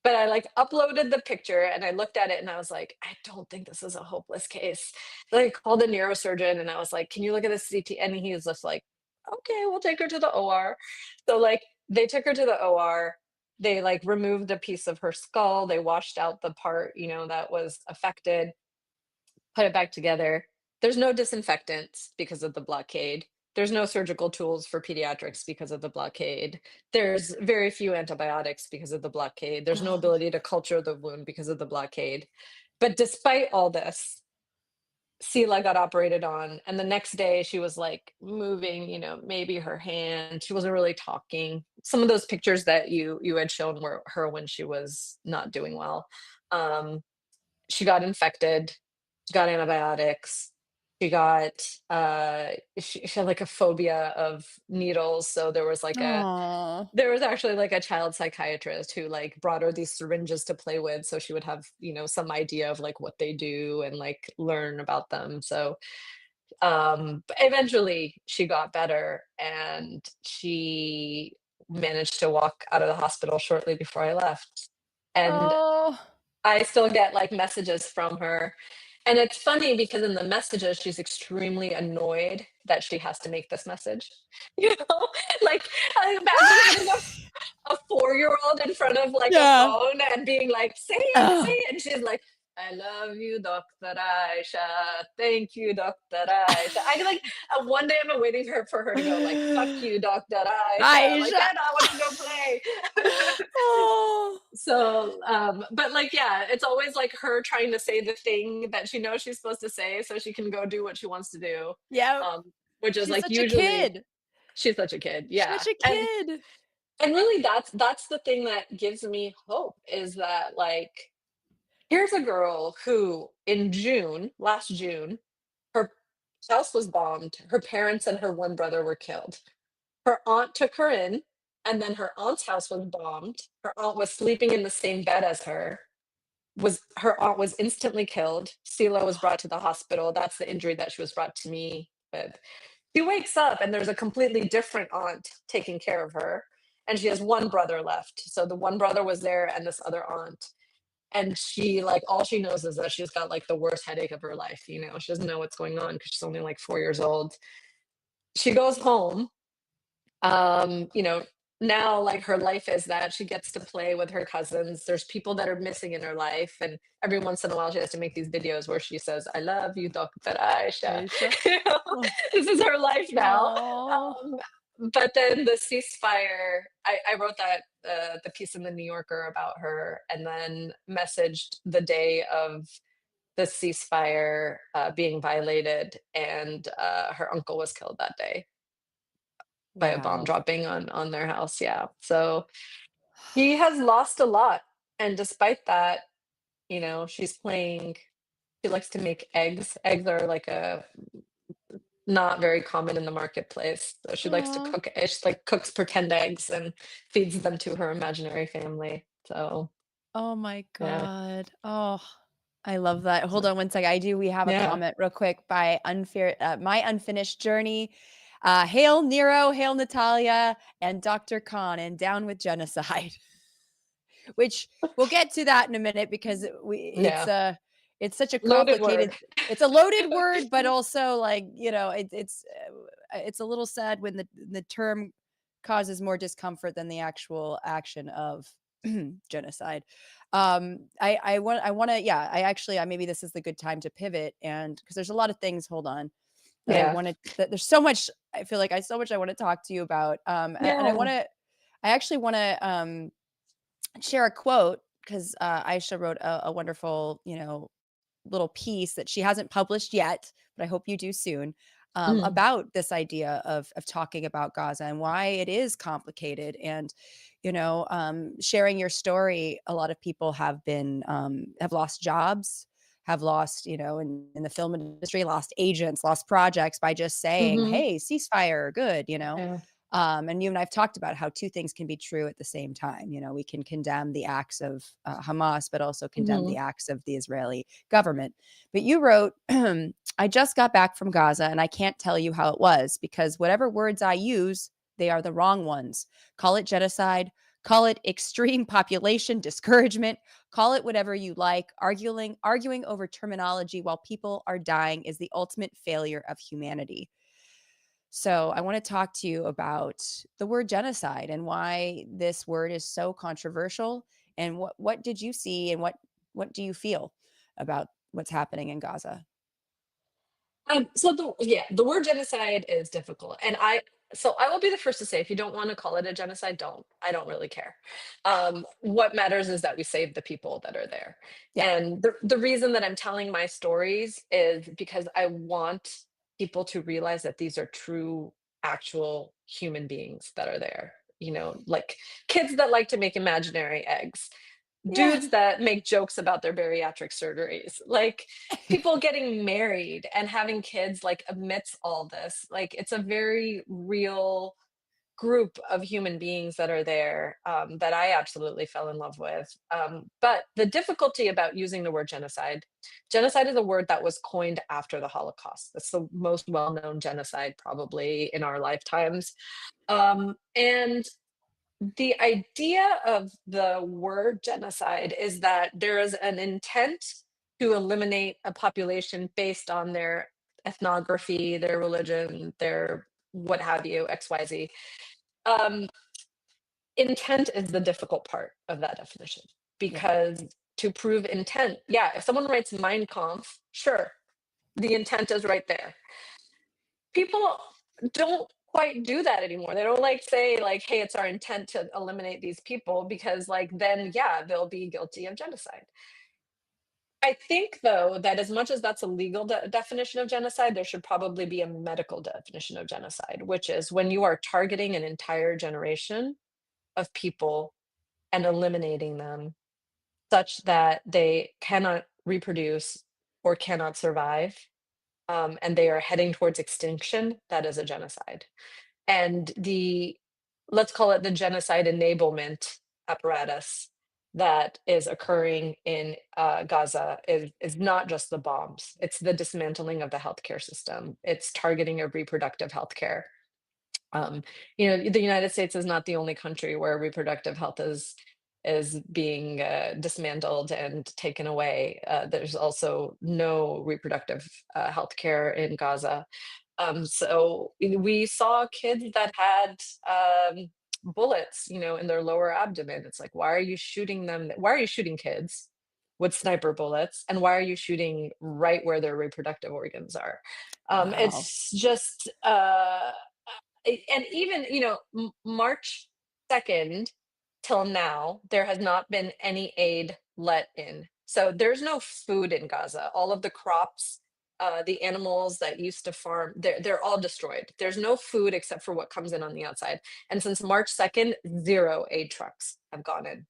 But I like uploaded the picture and I looked at it and I was like, I don't think this is a hopeless case. Like called the neurosurgeon and I was like, can you look at this CT? And he was just like, okay, we'll take her to the OR. So like they took her to the OR. They like removed a piece of her skull. They washed out the part, you know, that was affected, put it back together. There's no disinfectants because of the blockade. There's no surgical tools for pediatrics because of the blockade. There's very few antibiotics because of the blockade. There's no Oh. ability to culture the wound because of the blockade. But despite all this, Sela got operated on, and the next day she was like moving, maybe her hand. She wasn't really talking. Some of those pictures that you had shown were her when she was not doing well. Um, she got infected. She got antibiotics. She got she had like a phobia of needles. So Oh, there was actually like a child psychiatrist who like brought her these syringes to play with so she would have, some idea of like what they do and like learn about them. So but eventually she got better and she managed to walk out of the hospital shortly before I left. And oh, I still get like messages from her. And it's funny because in the messages, she's extremely annoyed that she has to make this message. You know, like I imagine having a 4-year-old in front of like a yeah. phone and being like, say it, say Oh. it. And she's like, I love you, Dr. Aisha. Thank you, Dr. Aisha. I like one day I'm waiting for her to go like, fuck you, Dr. Aisha. Like, Aisha. and I want to go play. Oh, So, but like, yeah, it's always like her trying to say the thing that she knows she's supposed to say so she can go do what she wants to do. yeah. Um, which is She's like such a usually kid. she's such a kid. Yeah. Such a kid. And really that's the thing that gives me hope is that like here's a girl who in last June, her house was bombed. Her parents and her one brother were killed. Her aunt took her in, and then her aunt's house was bombed. Her aunt was sleeping in the same bed as her. Was her aunt was instantly killed. Sela was brought to the hospital. That's the injury that she was brought to me with. She wakes up and there's a completely different aunt taking care of her. And she has one brother left. So the one brother was there and this other aunt. And she like all she knows is that she's got like the worst headache of her life. She doesn't know what's going on because she's only like 4 years old. She goes home um you know now like her life is that she gets to play with her cousins. There's people that are missing in her life and every once in a while she has to make these videos where she says I love you, Dr. Aisha. Aisha. You know, Oh. this is her life now. Oh. But then the ceasefire, I wrote that the piece in the New Yorker about her and then messaged the day of the ceasefire being violated and her uncle was killed that day by a bomb Wow. dropping on their house, yeah. So, he has lost a lot, and despite that, she's playing she likes to make eggs. Eggs are like a not very common in the marketplace, so she likes to Aw. cook she, like, cooks pretend eggs and feeds them to her imaginary family, so, Oh my yeah. God. Oh, I love that. Hold So on one second. We have a yeah. comment real quick by My Unfinished Journey. Hail Nero, hail Natalia, and Dr. Khan, and down with genocide. Which we'll get to that in a minute because Yeah. it's such a Loaded word. complicated, it's a loaded word, but also like, it's a little sad when the term causes more discomfort than the actual action of genocide. I want to, yeah, maybe this is the good time to pivot, and because there's a lot of things, hold on, that I Yeah. wanted, that there's so much, I feel like I so much I want to talk to you about. And Yeah. I actually want to share a quote because Aisha wrote a wonderful, little piece that she hasn't published yet, but I hope you do soon, Mhm. about this idea of talking about Gaza and why it is complicated. And sharing your story, a lot of people have lost jobs, have lost, in the film industry, lost agents, lost projects by just saying, Mhm. hey, ceasefire, good. Yeah. And you and I've talked about how two things can be true at the same time. We can condemn the acts of Hamas, but also condemn Mhm. the acts of the Israeli government. But you wrote, I just got back from Gaza and I can't tell you how it was because whatever words I use, they are the wrong ones. Call it genocide, call it extreme population discouragement, call it whatever you like. Arguing over terminology while people are dying is the ultimate failure of humanity. So I want to talk to you about the word genocide and why this word is so controversial, and what did you see and what do you feel about what's happening in Gaza? So the word genocide is difficult, and So I will be the first to say, if you don't want to call it a genocide, don't. I don't really care. What matters is that we save the people that are there. Yeah. And the reason that I'm telling my stories is because I want people to realize that these are true, actual human beings that are there. You know, like kids that like to make imaginary eggs, Yeah. dudes that make jokes about their bariatric surgeries, like people getting married and having kids, like amidst all this. Like it's a very real group of human beings that are there, that I absolutely fell in love with. But the difficulty about using the word genocide is a word that was coined after the Holocaust. That's the most well known genocide probably in our lifetimes. And the idea of the word genocide is that there is an intent to eliminate a population based on their ethnography, their religion, their what have you, XYZ. Um, Intent is the difficult part of that definition Yeah. because to prove intent, yeah, if someone writes Mein Kampf, sure, the intent is right there. People don't quite do that anymore. They don't like say like, hey, it's our intent to eliminate these people because like then yeah, they'll be guilty of genocide. I think though that as much as that's a legal definition of genocide, there should probably be a medical definition of genocide, which is when you are targeting an entire generation of people and eliminating them such that they cannot reproduce or cannot survive, and they are heading towards extinction. That is a genocide. And the let's call it the genocide enablement apparatus that is occurring in Gaza is not just the bombs. It's the dismantling of the healthcare system. It's targeting of reproductive healthcare. Um, you know, the United States is not the only country where reproductive health is being dismantled and taken away. There's also no reproductive health care in Gaza. So we saw kids that had bullets, you know, in their lower abdomen. It's like, why are you shooting them? Why are you shooting kids with sniper bullets? And why are you shooting right where their reproductive organs are? Wow. It's just, and even, you know, March 2nd till now, there has not been any aid let in. So there's no food in Gaza. All of the crops, the animals that used to farm, they're all destroyed. There's no food except for what comes in on the outside. And since March 2nd, zero aid trucks have gone in.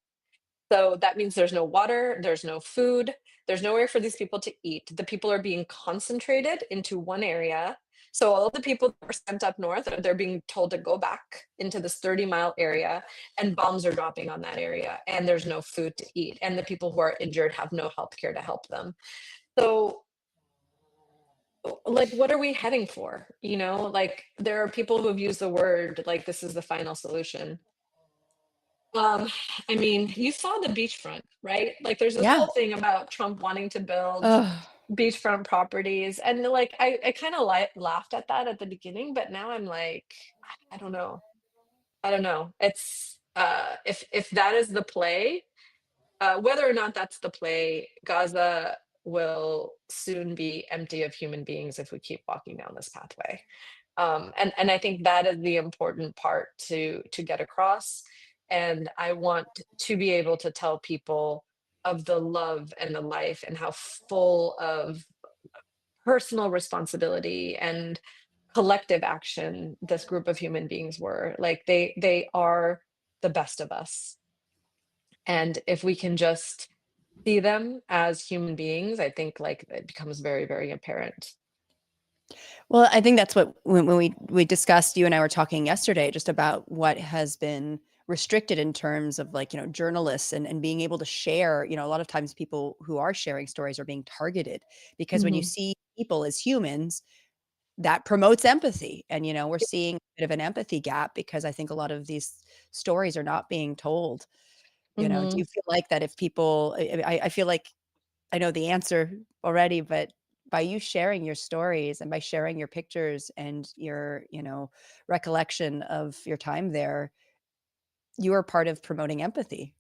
So that means there's no water, there's no food, there's nowhere for these people to eat. The people are being concentrated into one area. So all the people that were sent up north, they're being told to go back into this 30-mile area, and bombs are dropping on that area, and there's no food to eat. And the people who are injured have no health care to help them. So like what are we heading for? You know, like there are people who have used the word like this is the final solution. Um, I mean, you saw the beachfront, right? Like, there's this Yeah. whole thing about Trump wanting to build Ugh. beachfront properties, and like, I kind of laughed at that at the beginning, but now I'm like, I don't know, I don't know. It's if that is the play, whether or not that's the play, Gaza will soon be empty of human beings if we keep walking down this pathway. And I think that is the important part to get across. And I want to be able to tell people of the love and the life and how full of personal responsibility and collective action this group of human beings were. Like they are the best of us. And if we can just see them as human beings, I think like it becomes very, very apparent. Well, I think that's what when we discussed, you and I were talking yesterday just about what has been restricted in terms of like, journalists and being able to share, a lot of times people who are sharing stories are being targeted because when you Mhm. see people as humans, that promotes empathy. And, we're seeing a bit of an empathy gap because I think a lot of these stories are not being told. Do Mhm. you feel like that if people, I feel like I know the answer already, but by you sharing your stories and by sharing your pictures and your, recollection of your time there, you are part of promoting empathy.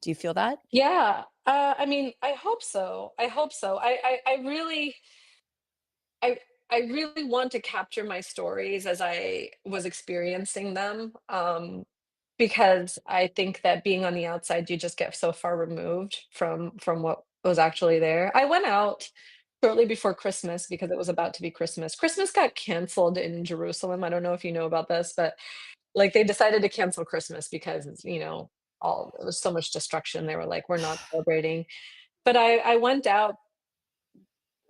Do you feel that? Yeah, I mean, I hope so. I hope so. I really, I really want to capture my stories as I was experiencing them, because I think that being on the outside, you just get so far removed from what was actually there. I went out shortly before Christmas because it was about to be Christmas. Christmas got canceled in Jerusalem. I don't know if you know about this, but like they decided to cancel Christmas because, all there was so much destruction. They were like, we're not celebrating. But I went out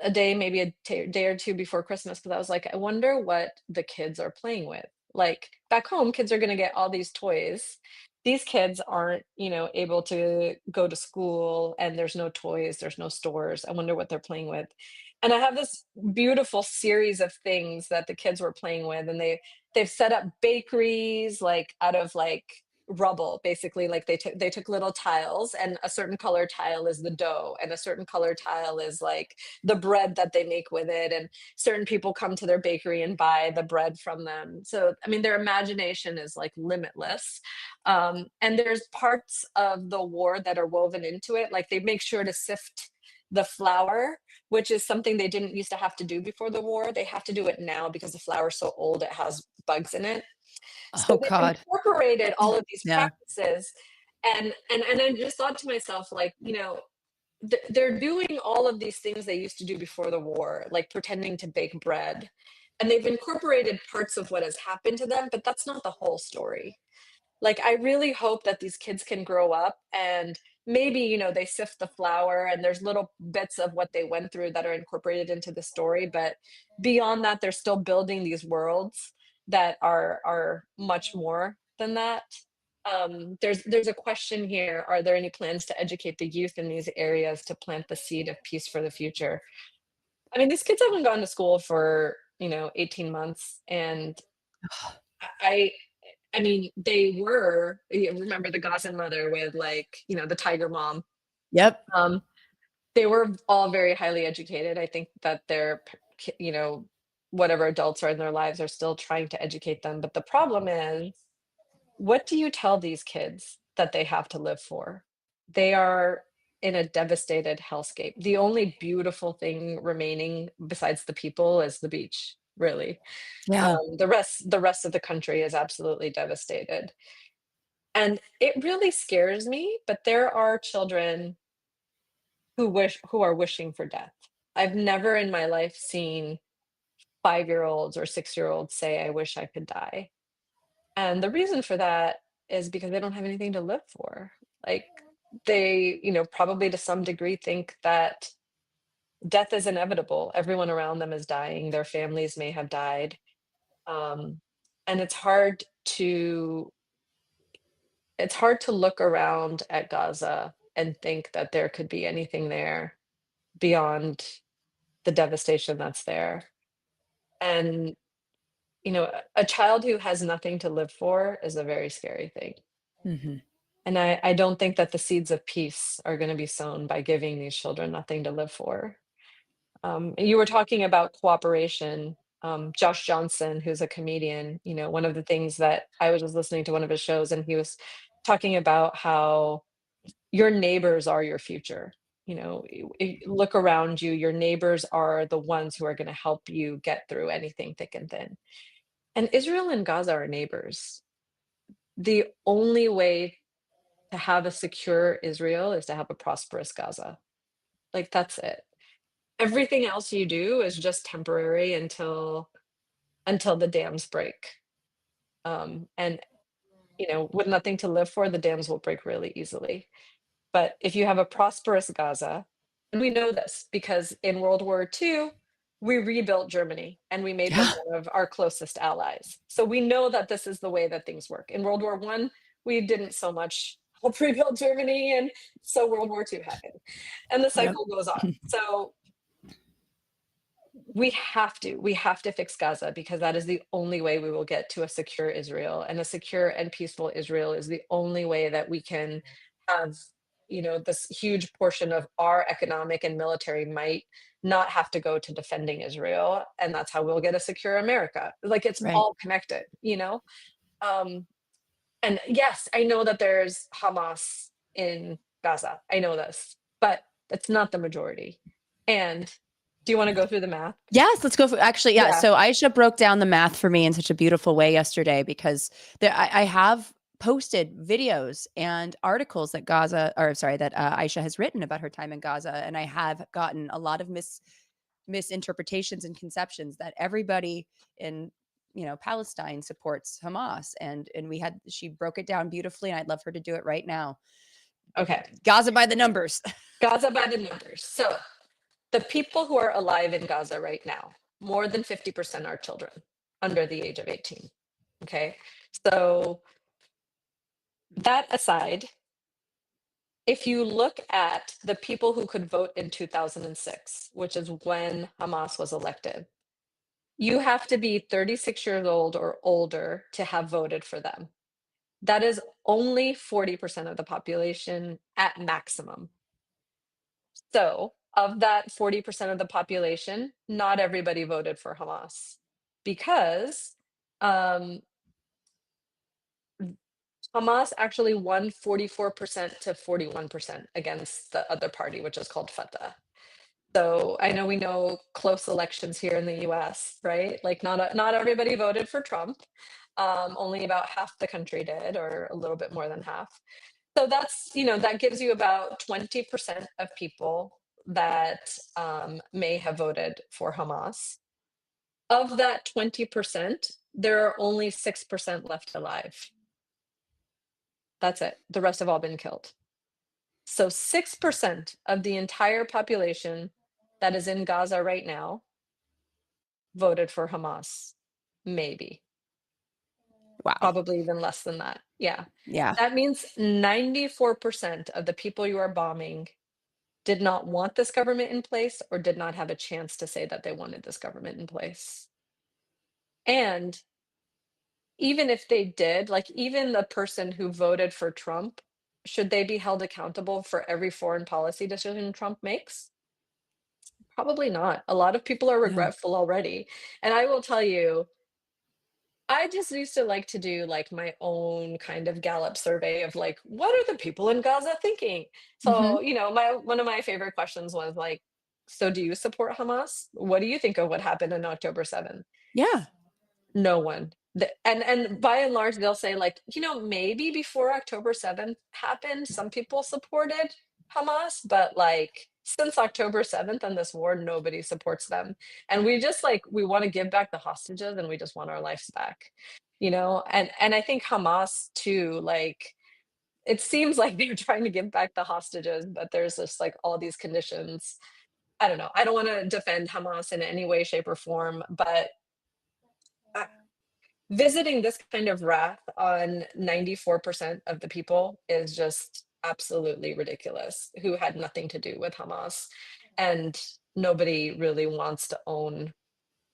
a day, maybe day or two before Christmas, because I was like, I wonder what the kids are playing with. Like back home, kids are going to get all these toys. These kids aren't, able to go to school and there's no toys, there's no stores. I wonder what they're playing with. And I have this beautiful series of things that the kids were playing with, and they've set up bakeries like out of like rubble, basically. Like they took little tiles, and a certain color tile is the dough and a certain color tile is like the bread that they make with it, and certain people come to their bakery and buy the bread from them. So I mean, their imagination is like limitless. And there's parts of the war that are woven into it, like they make sure to sift the flour, which is something they didn't used to have to do before the war. They have to do it now because the flour is so old, it has bugs in it. So Oh they've God. incorporated all of these Yeah. practices, and I just thought to myself, like, they're doing all of these things they used to do before the war, like pretending to bake bread, and they've incorporated parts of what has happened to them, but that's not the whole story. Like, I really hope that these kids can grow up and maybe, they sift the flour and there's little bits of what they went through that are incorporated into the story. But beyond that, they're still building these worlds that are much more than that. There's a question here. Are there any plans to educate the youth in these areas to plant the seed of peace for the future? I mean, these kids haven't gone to school for, 18 months. And I I mean, they were, you remember the Gaza mother with like, the tiger mom. Yep. Um, they were all very highly educated. I think that whatever adults are in their lives are still trying to educate them. But the problem is, what do you tell these kids that they have to live for? They are in a devastated hellscape. The only beautiful thing remaining besides the people is the beach, really. Yeah. The rest of the country is absolutely devastated. And it really scares me, but there are children who are wishing for death. I've never in my life seen 5-year-olds or 6-year-olds say, "I wish I could die." And the reason for that is because they don't have anything to live for. Like, they, probably to some degree think that death is inevitable. Everyone around them is dying, their families may have died. Um, and to it's hard to look around at Gaza and think that there could be anything there beyond the devastation that's there. And, a child who has nothing to live for is a very scary thing. Hmm. And I don't think that the seeds of peace are going to be sown by giving these children nothing to live for. You were talking about cooperation. Josh Johnson, who's a comedian, one of the things that I was just listening to one of his shows, and he was talking about how your neighbors are your future. Look around you, your neighbors are the ones who are going to help you get through anything thick and thin. And Israel and Gaza are neighbors. The only way to have a secure Israel is to have a prosperous Gaza. Like, that's it. Everything else you do is just temporary until the dams break. And with nothing to live for, the dams will break really easily. But if you have a prosperous Gaza, and we know this because in World War II, we rebuilt Germany and we made them Yeah. one of our closest allies. So we know that this is the way that things work. In World War I, we didn't so much help rebuild Germany, and so World War II happened. And the Yep. cycle goes on. So we have to fix Gaza, because that is the only way we will get to a secure Israel, and a secure and peaceful Israel is the only way that we can have, this huge portion of our economic and military might not have to go to defending Israel, and that's how we'll get a secure America. Like, it's Right. all connected. Um, and yes, I know that there's Hamas in Gaza. I know this, but that's not the majority. And Do you want to go through the math? Yes, let's go for actually, yeah. Yeah. So Aisha broke down the math for me in such a beautiful way yesterday because I have posted videos and articles that Aisha has written about her time in Gaza, and I have gotten a lot of misinterpretations and conceptions that everybody in Palestine supports Hamas, and she broke it down beautifully, and I'd love her to do it right now. Okay. Gaza by the numbers. Gaza by the numbers. So the people who are alive in Gaza right now, more than 50% are children under the age of 18. Okay. So that aside, if you look at the people who could vote in 2006, which is when Hamas was elected, you have to be 36 years old or older to have voted for them. That is only 40% of the population at maximum. So, of that 40% of the population, not everybody voted for Hamas because um, Hamas actually won 44% to 41% against the other party, which is called Fatah. So I know we know close elections here in the US, right? Like not everybody voted for Trump. Only about half the country did, or a little bit more than half. So that's, that gives you about 20% of people that may have voted for Hamas. Of that 20%, there are only 6% left alive. That's it. The rest have all been killed. So 6% of the entire population that is in Gaza right now voted for Hamas. Maybe. Wow. Probably even less than that. Yeah. Yeah. That means 94% of the people you are bombing did not want this government in place or did not have a chance to say that they wanted this government in place. And even if they did, like even the person who voted for Trump, should they be held accountable for every foreign policy decision Trump makes? Probably not. A lot of people are No. regretful already. And I will tell you, I just used to like to do like my own kind of Gallup survey of like, what are the people in Gaza thinking? Mhm. So, my one of my favorite questions was like, so do you support Hamas? What do you think of what happened on October 7th? Yeah. No one. And by and large, they'll say like, maybe before October 7th happened, some people supported Hamas, but like since October 7th and this war, nobody supports them. And we just like we want to give back the hostages and we just want our lives back. And I think Hamas too, like it seems like they're trying to give back the hostages, but there's just like all these conditions. I don't know. I don't want to defend Hamas in any way, shape, or form, but visiting this kind of wrath on 94% of the people is just absolutely ridiculous, who had nothing to do with Hamas. And nobody really wants to own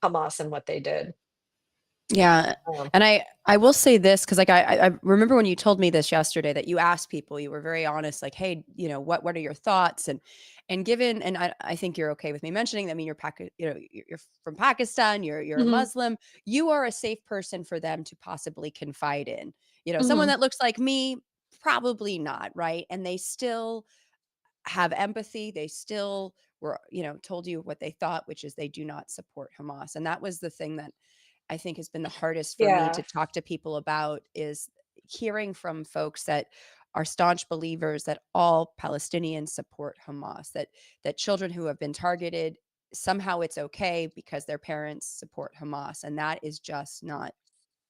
Hamas and what they did. Yeah. Um, And I will say this, because like I remember when you told me this yesterday, that you asked people, you were very honest, like, hey, what are your thoughts? And given, and I think you're okay with me mentioning that. I mean, you're from Pakistan, you're a mhm, Muslim, you are a safe person for them to possibly confide in. Someone mhm. that looks like me, probably not, right? And they still have empathy. They still were, told you what they thought, which is they do not support Hamas. And that was the thing that I think has been the hardest for me to Yeah. talk to people about, is hearing from folks that are staunch believers that all Palestinians support Hamas, that children who have been targeted, somehow it's okay because their parents support Hamas, and that is just not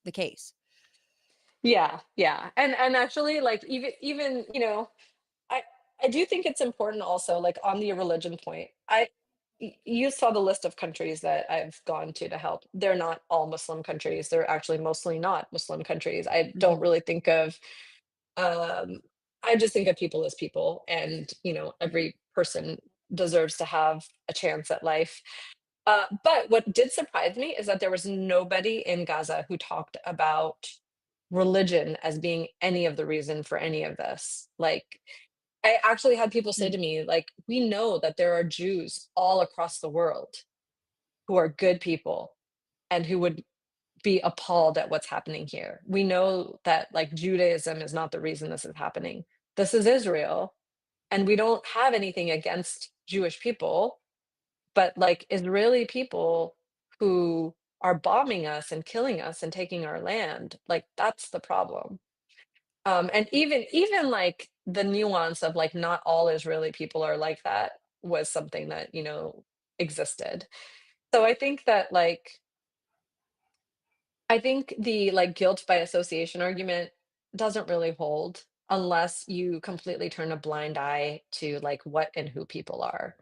the case. Yeah, yeah. And actually like even, I I do think it's important also, like, on the religion point. You saw the list of countries that I've gone to help. They're not all Muslim countries. They're actually mostly not Muslim countries. I don't Mhm. really think of, um I just think of people as people, and, every person deserves to have a chance at life. But what did surprise me is that there was nobody in Gaza who talked about religion as being any of the reason for any of this. Like, I actually had people say Mm. to me, like, we know that there are Jews all across the world who are good people and who would be appalled at what's happening here. We know that like Judaism is not the reason this is happening. This is Israel, and we don't have anything against Jewish people. but like Israeli people who are bombing us and killing us and taking our land, like that's the problem. And even like the nuance of like not all Israeli people are like that was something that, existed. So I think that like I think the like guilt by association argument doesn't really hold unless you completely turn a blind eye to like what and who people are.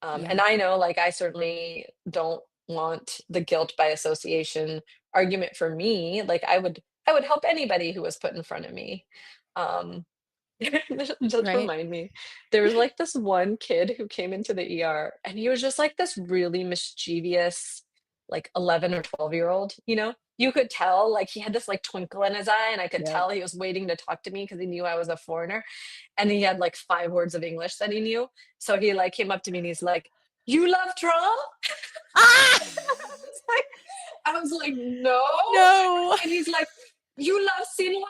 And Yeah. I know like I certainly don't want the guilt by association argument for me. Like I would help anybody who was put in front of me. Um, just Right. remind me. There was like this one kid who came into the ER and he was just like this really mischievous, like 11 or 12-year-old, you know? You could tell like he had this like twinkle in his eye and I could Yeah. tell he was waiting to talk to me because he knew I was a foreigner and he had like 5 words of English that he knew. So he like came up to me and he's like, "You love Trump?" Ah! I was like, "No." No. And he's like, "You love Sinwar?"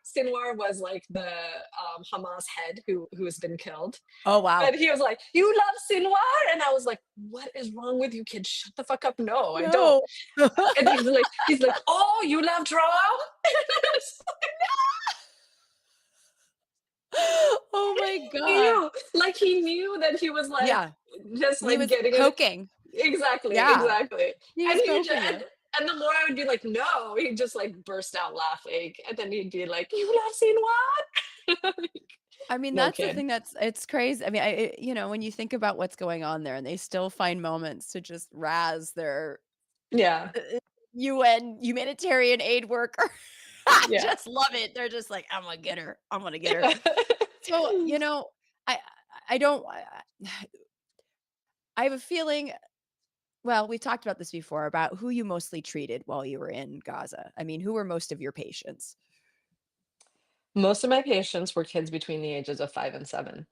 Sinwar was like the Hamas head who's been killed. Oh, wow. And he was like, "You love Sinwar?" And I was like, "What is wrong with you, kid? Shut the fuck up. No, I don't." No. And he's like, "Oh, you love Trump?" Oh my He God. knew, like he knew that he was like Yeah. just He like was getting it poking. exactly, Yeah. exactly. He And was he just poking you. and the more I would be like, "No," he'd just like burst out laughing, and then he'd be like, "You love Sinwar?" I mean, No that's the kid. thing it's crazy. I mean, when you think about what's going on there and they still find moments to just razz their Yeah, UN humanitarian aid worker. I yeah. just love it. They're just like, "I'm gonna get her. I'm gonna get her." So, I I don't I have a feeling well, we talked about this before about who you mostly treated while you were in Gaza. I mean, who were most of your patients? Most of my patients were kids between the ages of 5 and 7.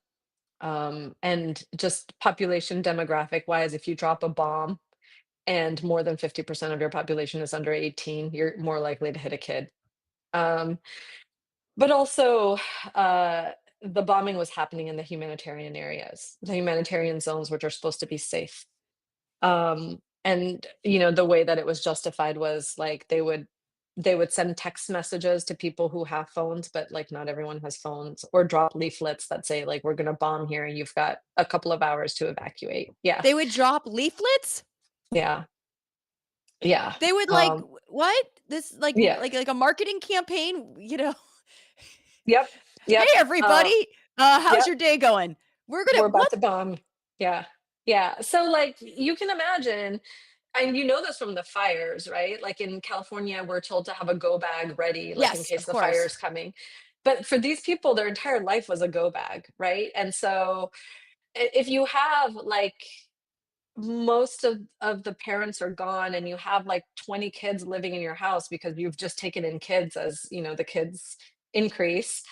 And just population demographic wise, if you drop a bomb and more than 50% of your population is under 18, you're more likely to hit a kid. Um, but also, uh, the bombing was happening in the humanitarian areas, the humanitarian zones, which are supposed to be safe. And the way that it was justified was like they would send text messages to people who have phones, but like not everyone has phones, or drop leaflets that say like we're gonna bomb here and you've got a couple of hours to evacuate. Yeah, They would drop leaflets? yeah, yeah, They would like, "What? This like yeah, like a marketing campaign, you know? yep, Hey, yep, everybody, how's yep. your day going? We're We're gonna" about what? to bomb. Yeah, yeah. So like you can imagine. And you know this from the fires, right? Like in California, we're told to have a go bag ready, like in Yes, case of the fire course. is coming. But for these people, their entire life was a go bag, right? And so if you have like most of the parents are gone and you have like 20 kids living in your house because you've just taken in kids as the kids increase,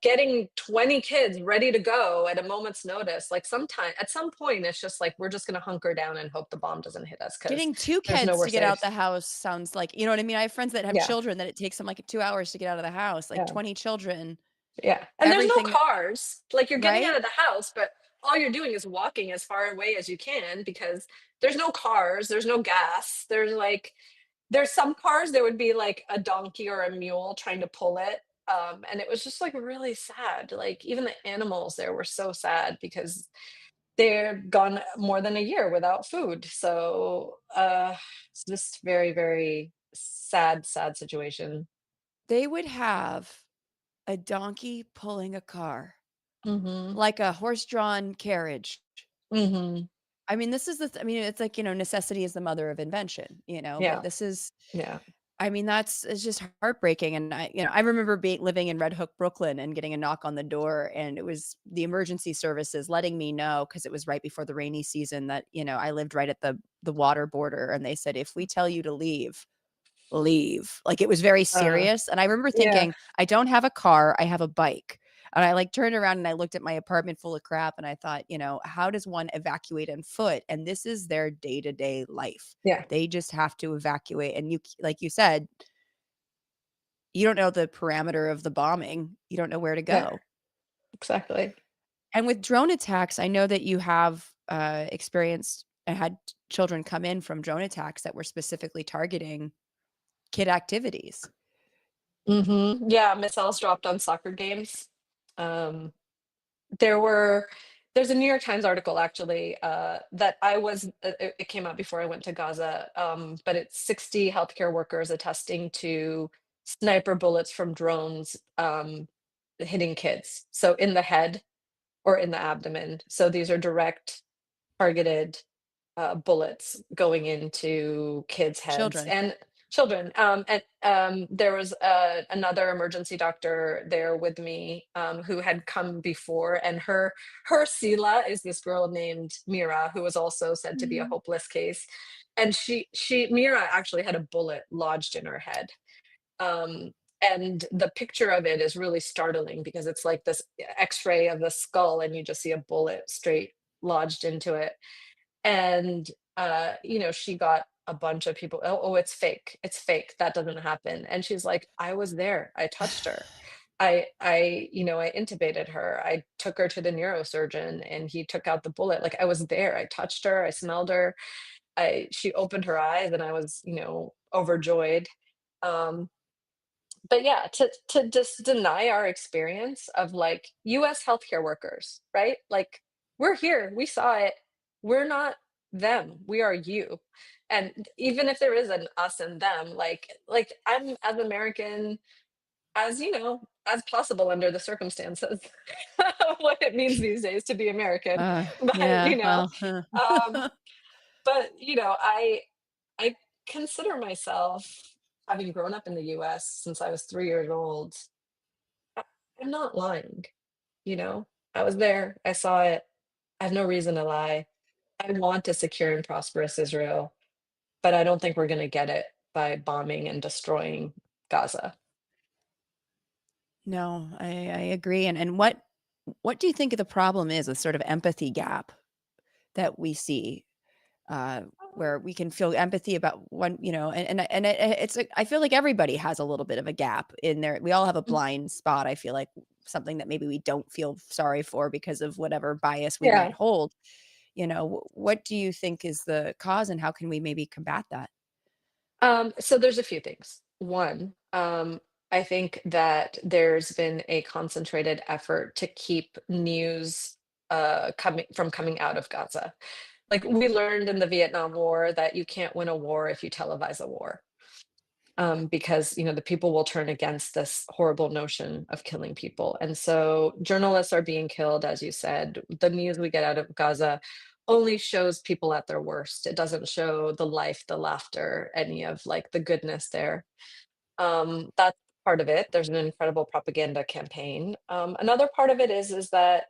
getting 20 kids ready to go at a moment's notice, like sometime at some point it's just like we're just going to hunker down and hope the bomb doesn't hit us because Getting 2 there's kids nowhere to get out safe. the house sounds like you know what I mean? I have friends that have Yeah, children that it takes them, like, 2 hours to get out of the house, like, yeah. 20 children, Yeah, and there's no everything cars. Like, you're getting out right? of the house, but all you're doing is walking as far away as you can because there's no cars, there's no gas. There's some cars, there would be, like, a donkey or a mule trying to pull it, and it was just, like, really sad. Like, even the animals there were so sad because they're gone more than a year without food. So, it's just very, very sad, sad situation. They would have a donkey pulling a car, Mhm. like a horse-drawn carriage. Mhm. I mean, this is the th I mean, it's like, necessity is the mother of invention, but Yeah, this is yeah. I mean, it's just heartbreaking, and I remember being living in Red Hook, Brooklyn, and getting a knock on the door, and it was the emergency services letting me know because it was right before the rainy season that, I lived right at the water border, and they said, "If we tell you to leave, leave." Like, it was very Uh, serious, and I remember yeah, thinking, "I don't have a car, I have a bike." And I, like, turned around and I looked at my apartment full of crap, and I thought, "How does one evacuate on foot?" And this is their day-to-day life. yeah, They just have to evacuate, and like you said, you don't know the parameter of the bombing. You don't know where to yeah, go. exactly. And with drone attacks, I know that you have experienced and had children come in from drone attacks that were specifically targeting kid activities. Yeah, missiles dropped on soccer games. Um, there were there's a New York Times article actually that it came out before I went to Gaza, but it's 60 healthcare workers attesting to sniper bullets from drones hitting kids, so in the head or in the abdomen. So these are direct targeted bullets going into kids' heads Children. and children. And there was another emergency doctor there with me who had come before, and her Sela is this girl named Mira, who was also said to be a Mhm. hopeless case. And she Mira actually had a bullet lodged in her head. Um, and the picture of it is really startling because it's like this X-ray of the skull, and you just see a bullet straight lodged into it. And she got a bunch of people, oh, it's fake, that doesn't happen. And she's like, I was there, I touched her, I intubated her, I took her to the neurosurgeon and he took out the bullet. Like, I was there, I touched her, I smelled her, she opened her eyes, and I was overjoyed. um but yeah, to just deny our experience of like US healthcare workers, right? Like, we're here, we saw it. We're not them, we are you. And even if there is an us and them, like I'm as American as as possible under the circumstances of what it means these days to be American. But Yeah, well, um, but I consider myself, having grown up in the US since I was 3 years old, I- I'm not lying, you know? I was there, I saw it, I have no reason to lie. I want a secure and prosperous Israel, but I don't think we're gonna get it by bombing and destroying Gaza. no, I agree. And what do you think the problem is, a sort of empathy gap that we see, uh, where we can feel empathy about one, it's like, I feel like everybody has a little bit of a gap in there. We all have a Mm, blind spot. I feel like something that maybe we don't feel sorry for because of whatever bias we might yeah. hold. What do you think is the cause, and how can we maybe combat that? So there's a few things. One, I think that there's been a concentrated effort to keep news coming out of Gaza. Like, we learned in the Vietnam War that you can't win a war if you televise a war. Because the people will turn against this horrible notion of killing people. And so journalists are being killed, as you said. The news we get out of Gaza only shows people at their worst. It doesn't show the life, the laughter, any of like the goodness there. That's part of it. There's an incredible propaganda campaign. Another part of it is that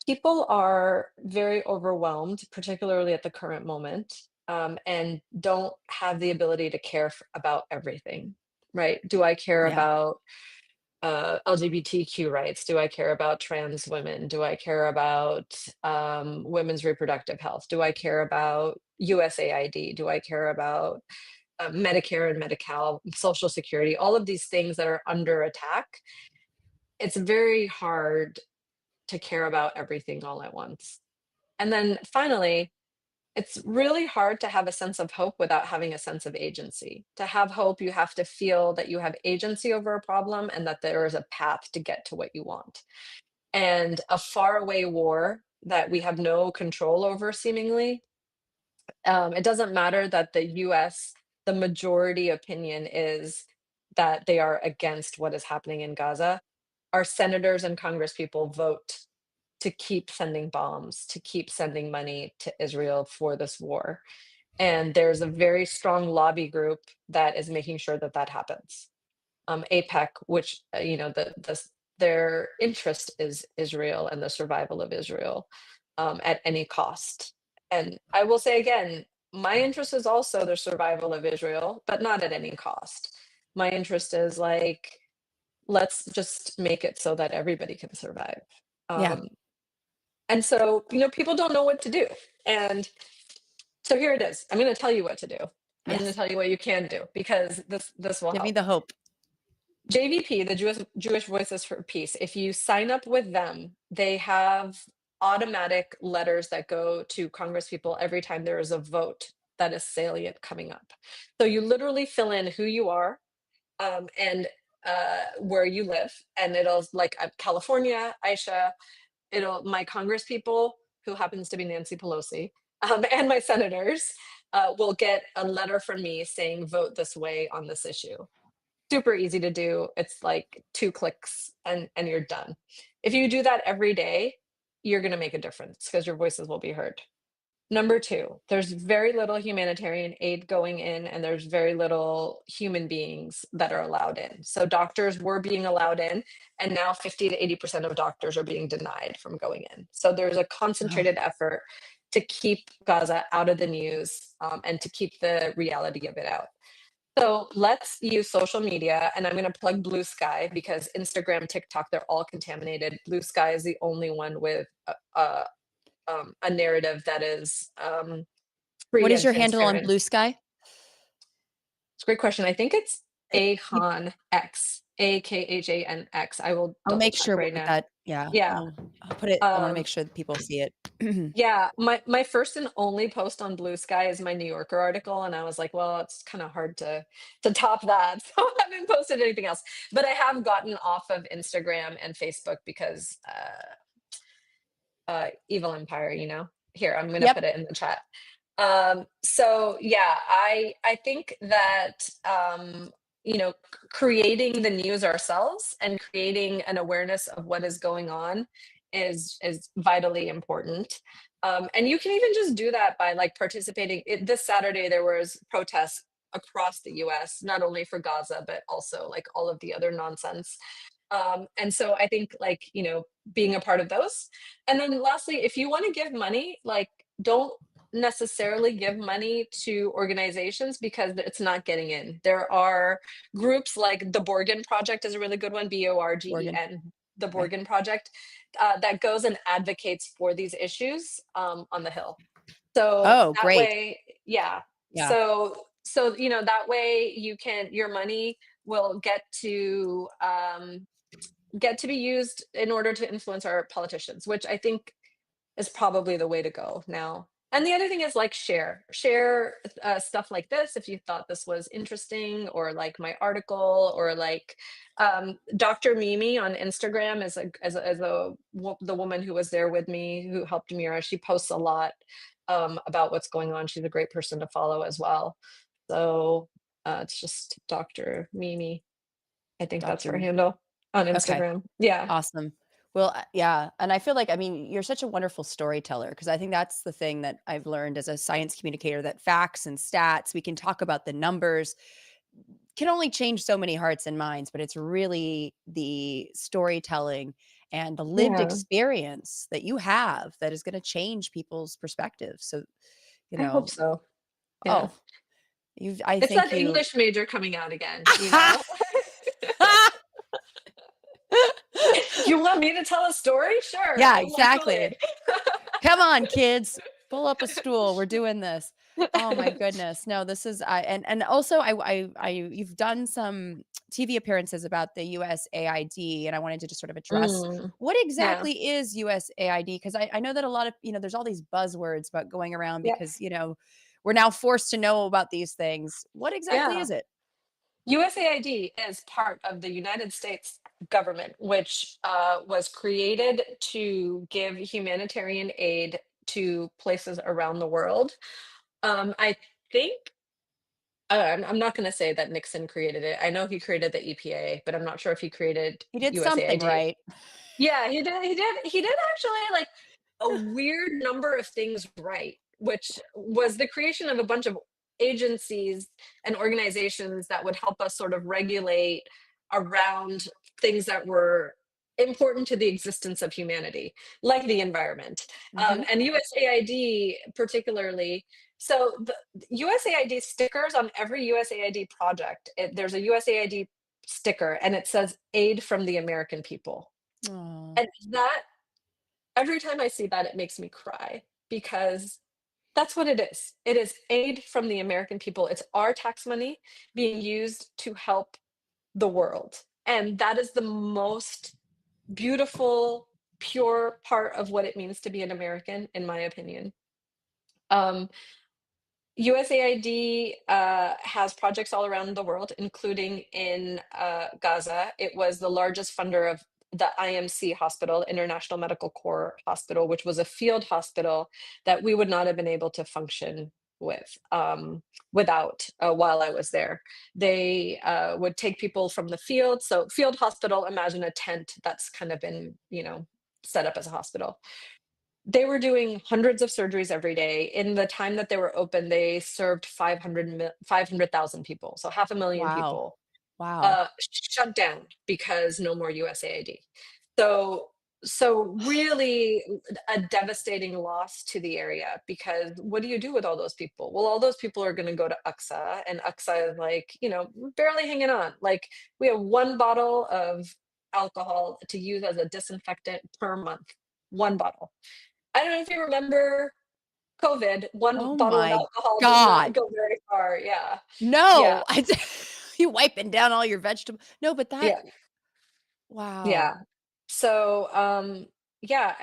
people are very overwhelmed, particularly at the current moment, and don't have the ability to care about everything, right? Do I care Yeah. about LGBTQ rights? Do I care about trans women? Do I care about women's reproductive health? Do I care about USAID? Do I care about Medicare and Medi-Cal, Social Security, all of these things that are under attack? It's very hard to care about everything all at once. And then finally, it's really hard to have a sense of hope without having a sense of agency. To have hope, you have to feel that you have agency over a problem and that there is a path to get to what you want. And a faraway war that we have no control over, seemingly, it doesn't matter that the US, the majority opinion is that they are against what is happening in Gaza. Our senators and congresspeople vote to keep sending bombs, to keep sending money to Israel for this war. And there's a very strong lobby group that is making sure that that happens. APEC, which their interest is Israel and the survival of Israel at any cost. And I will say again, my interest is also the survival of Israel, but not at any cost. My interest is like, let's just make it so that everybody can survive. Yeah. Um, and so, people don't know what to do. And so here it is. I'm going to tell you what to do. I'm going to Yes. tell you what you can do because this will Give me help. the hope. JVP, the Jewish Voices for Peace. If you sign up with them, they have automatic letters that go to Congress people every time there is a vote that is salient coming up. So you literally fill in who you are, and where you live, and it'll like California, Aisha. It'll my Congress people, who happens to be Nancy Pelosi, and my senators will get a letter from me saying vote this way on this issue. Super easy to do. It's like 2 clicks and you're done. If you do that every day, you're going to make a difference because your voices will be heard. Number two, there's very little humanitarian aid going in, and there's very little human beings that are allowed in. So doctors were being allowed in, and now 50 to 80% of doctors are being denied from going in. So there's a concentrated effort to keep Gaza out of the news, and to keep the reality of it out. So let's use social media, and I'm going to plug Blue Sky because Instagram, TikTok, they're all contaminated. Blue Sky is the only one with a narrative that is What free is and your handle on transparent. Blue Sky? It's a great question. I think it's Akhan X, AKHANX. I will I'll double make check sure right with now. that. Yeah, Yeah. I'll put it. I want to Um, make sure that people see it. yeah. My first and only post on Blue Sky is my New Yorker article, and I was like, well, it's kind of hard to top that, so I haven't posted anything else. But I have gotten off of Instagram and Facebook because evil empire. Here, I'm gonna Yep. put it in the chat. So yeah, I think that creating the news ourselves and creating an awareness of what is going on is vitally important. And you can even just do that by like participating. This Saturday there was protests across the US, not only for Gaza, but also like all of the other nonsense. And so I think like, being a part of those. And then lastly, if you want to give money, like don't necessarily give money to organizations because it's not getting in. There are groups like the Borgen Project is a really good one, Oregon. BORGEN, the Okay. Borgen Project, that goes and advocates for these issues on the Hill. So Oh, that great. way, yeah. Yeah. So that way your money will get to be used in order to influence our politicians, which I think is probably the way to go now. And the other thing is like share stuff like this if you thought this was interesting, or like my article, or like Dr. Mimi on Instagram is the woman who was there with me who helped Mira. She posts a lot about what's going on. She's a great person to follow as well. So it's just Dr. Mimi. I think that's her Dr. handle on Okay. Instagram. Yeah. Awesome. Well, yeah. And I feel like, I mean, you're such a wonderful storyteller because I think that's the thing that I've learned as a science communicator, that facts and stats, we can talk about the numbers, can only change so many hearts and minds, but it's really the storytelling and the lived Yeah. experience that you have that is going to change people's perspectives. So, you I hope know, so. Yeah. oh, I It's think that you. English major coming out again. You want me to tell a story? Sure. Yeah, Hold my exactly. Kool-Aid. Come on, kids, pull up a stool. We're doing this. Oh my goodness. No, this is and also you've done some TV appearances about the USAID, and I wanted to just sort of address Mm, what yeah. exactly is USAID, because I know that a lot of, there's all these buzzwords about going around Yeah. because, we're now forced to know about these things. What exactly Yeah. is it? USAID is part of the United States government, which was created to give humanitarian aid to places around the world. I think I'm not going to say that Nixon created it. I know he created the EPA, but I'm not sure if he created He did something USAID. right. Yeah, he did. He did actually like a weird number of things right, which was the creation of a bunch of agencies and organizations that would help us sort of regulate around things that were important to the existence of humanity, like the environment. Hmm. And USAID particularly. So the USAID stickers on every USAID project, there's a USAID sticker and it says aid from the American people. Oh, And that every time I see that, it makes me cry because that's what it is. It is aid from the American people. It's our tax money being used to help the world. And that is the most beautiful pure part of what it means to be an American, in my opinion. Um, USAID has projects all around the world, including in Gaza. It was the largest funder of the IMC hospital, International Medical Corps Hospital, which was a field hospital that we would not have been able to function with without while I was there. They would take people from the field. So, field hospital, imagine a tent that's kind of been, set up as a hospital. They were doing hundreds of surgeries every day. In the time that they were open, they served 500,000 people, so half a million Wow. people, Wow. shut down because no more USAID. So so really a devastating loss to the area because what do you do with all those people? Well, all those people are going to go to Aqsa, and Aqsa is like, barely hanging on. Like we have one bottle of alcohol to use as a disinfectant per month. One bottle. I don't know if you remember COVID, one Oh bottle of my alcohol does not God. go very far. Yeah. Yeah. No. You wiping down all your vegetables. No, but that, Yeah. wow. Yeah. So, yeah,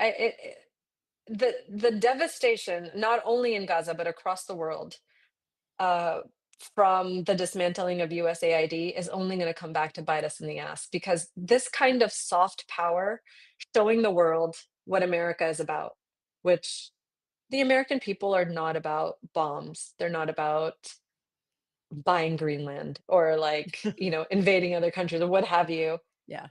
the devastation, not only in Gaza, but across the world, uh, from the dismantling of USAID is only going to come back to bite us in the ass because this kind of soft power showing the world what America is about, which the American people are not about bombs. They're not about buying Greenland or like, invading other countries or what have you. Yeah.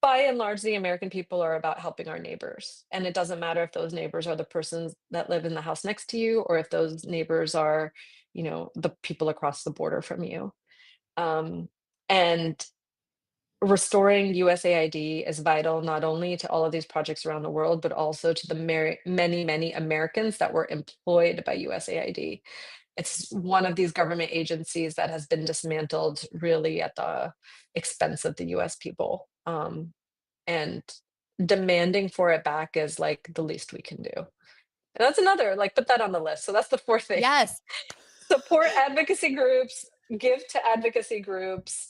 By and large, the American people are about helping our neighbors. And it doesn't matter if those neighbors are the persons that live in the house next to you or if those neighbors are, the people across the border from you. Um, and restoring USAID is vital not only to all of these projects around the world, but also to the many, many Americans that were employed by USAID. It's one of these government agencies that has been dismantled really at the expense of the US people. And demanding for it back is like the least we can do. And that's another, like, put that on the list. So that's the fourth thing. Yes. Support advocacy groups, give to advocacy groups,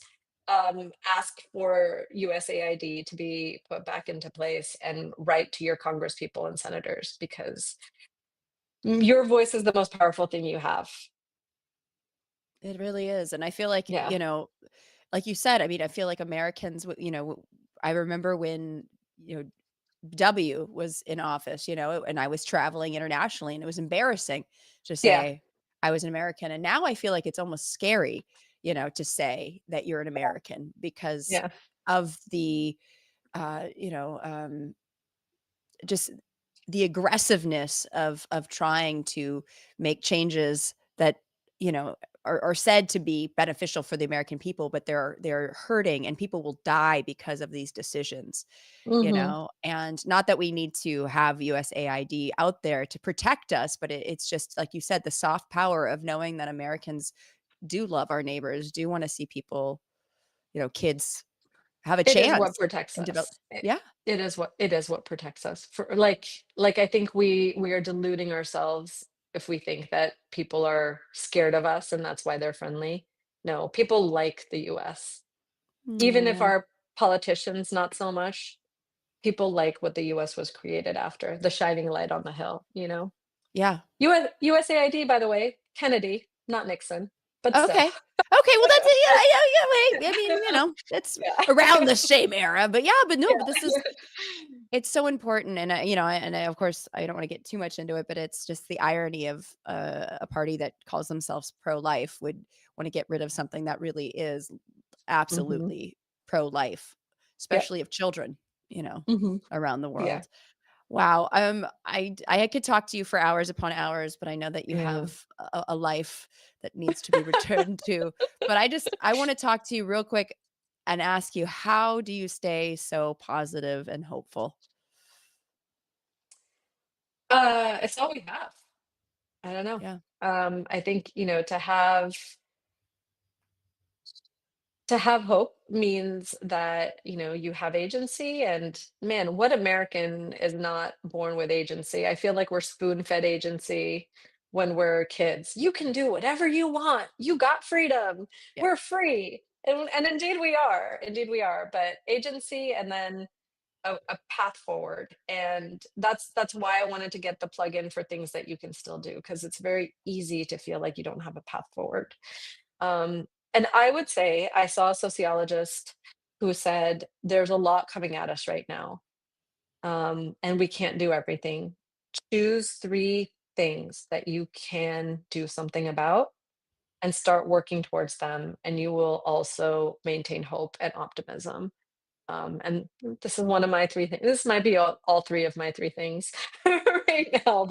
ask for USAID to be put back into place and write to your congresspeople and senators because your voice is the most powerful thing you have. It really is. And I feel like, Yeah. like you said, I mean, I feel like Americans, I remember when, W was in office, and I was traveling internationally and it was embarrassing to Yeah. say I was an American. And now I feel like it's almost scary, to say that you're an American because Yeah. of the, uh, you know, um, just the aggressiveness of trying to make changes that, are said to be beneficial for the American people, but they're hurting and people will die because of these decisions, Mhm. and not that we need to have USAID out there to protect us, but it's just like you said, the soft power of knowing that Americans do love our neighbors, do want to see people, kids have a It is what chance protects and develop. us. It Yeah. it is what protects us. For like I think we are deluding ourselves if we think that people are scared of us and that's why they're friendly. No, people like the US. Even if No. our politicians not so much, people like what the US was created after, the shining light on the hill, you know? Yeah. USAID, by the way, Kennedy, not Nixon, but still. Okay. Okay, well, that's it. Yeah, yeah, yeah, wait. I mean, it's around Yeah. the same era, but yeah, but no, but this is Yeah. it's so important, and of course, I don't want to get too much into it, but it's just the irony of a party that calls themselves pro-life would want to get rid of something that really is Mhm. absolutely pro-life, Yep. especially of children, Mhm. around the Yeah. world. Wow. I could talk to you for hours upon hours, but I know that you Yeah. have a life that needs to be returned to. But I want to talk to you real quick and ask you, how do you stay so positive and hopeful? It's all we have. I don't know. Yeah. I think, to have hope means that, you have agency and man, what American is not born with agency? I feel like we're spoon-fed agency when we're kids. You can do whatever you want. You got freedom. Yeah. We're free. And indeed we are. Indeed we are. But agency and then a path forward. And that's why I wanted to get the plug-in for things that you can still do, because it's very easy to feel like you don't have a path forward. And I would say I saw a sociologist who said there's a lot coming at us right now, and we can't do everything. Choose three things that you can do something about and start working towards them, and you will also maintain hope and optimism. And this is one of my three things. This might be all three of my three things right now,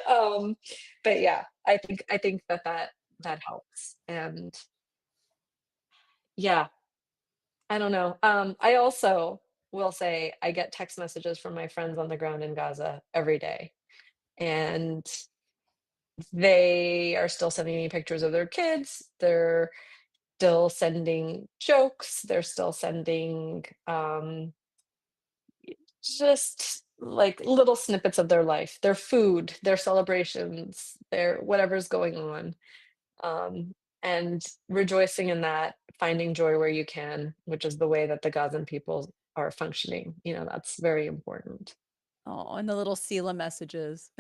um, but yeah, I think that helps. And yeah, I don't know. I also will say I get text messages from my friends on the ground in Gaza every day, and they are still sending me pictures of their kids. They're still sending jokes. They're still sending just like little snippets of their life, their food, their celebrations, their whatever's going on. Um, and rejoicing in that, finding joy where you can, which is the way that the Gazan people are functioning. That's very important. Oh, and the little Sela messages.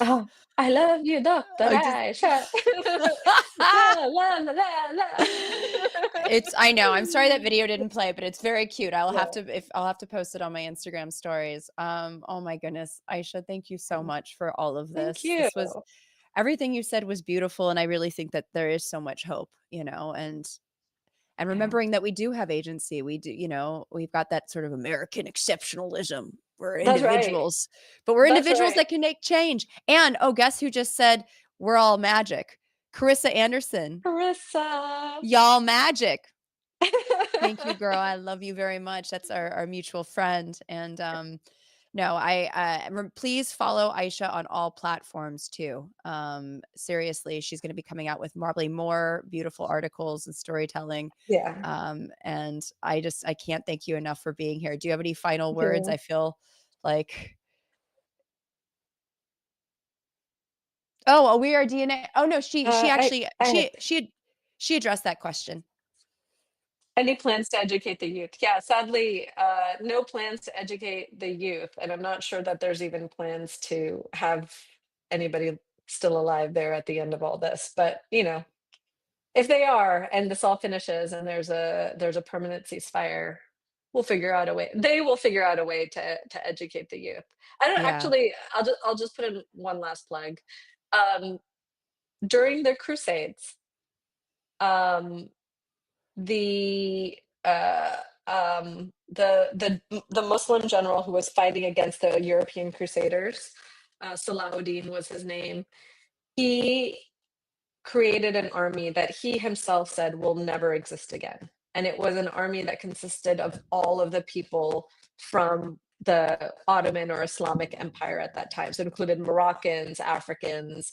Oh, I love you, Dr. I just Aisha. La, la, la, la, la. I know. I'm sorry that video didn't play, but it's very cute. Yeah, I'll have to post it on my Instagram stories. Oh my goodness. Aisha, thank you so much for all of thank this. you. This was everything you said was beautiful, and I really think that there is so much hope, and Yeah, remembering that we do have agency. We do, we've got that sort of American exceptionalism. We're that's right. individuals, but we're That's individuals right. that can make change. And oh, guess who just said we're all magic? Carissa Anderson. Carissa. Y'all magic. Thank you, girl. I love you very much. That's our mutual friend. And no, please follow Aisha on all platforms too. Seriously, she's going to be coming out with probably more beautiful articles and storytelling. Yeah, And I can't thank you enough for being here. Do you have any final thank words? you. I feel like, oh, we are DNA. Oh no, she actually I had she addressed that question. any plans to educate the youth? Yeah, sadly, no plans to educate the youth, and I'm not sure that there's even plans to have anybody still alive there at the end of all this. But if they are, and this all finishes, and there's a permanent ceasefire, we'll figure out a way. They will figure out a way to educate the youth. I don't Yeah. actually. I'll just put in one last plug. Um, During the Crusades, um, the the Muslim general who was fighting against the European Crusaders, Salahuddin was his name. He created an army that he himself said will never exist again. And it was an army that consisted of all of the people from the Ottoman or Islamic Empire at that time. So it included Moroccans, Africans,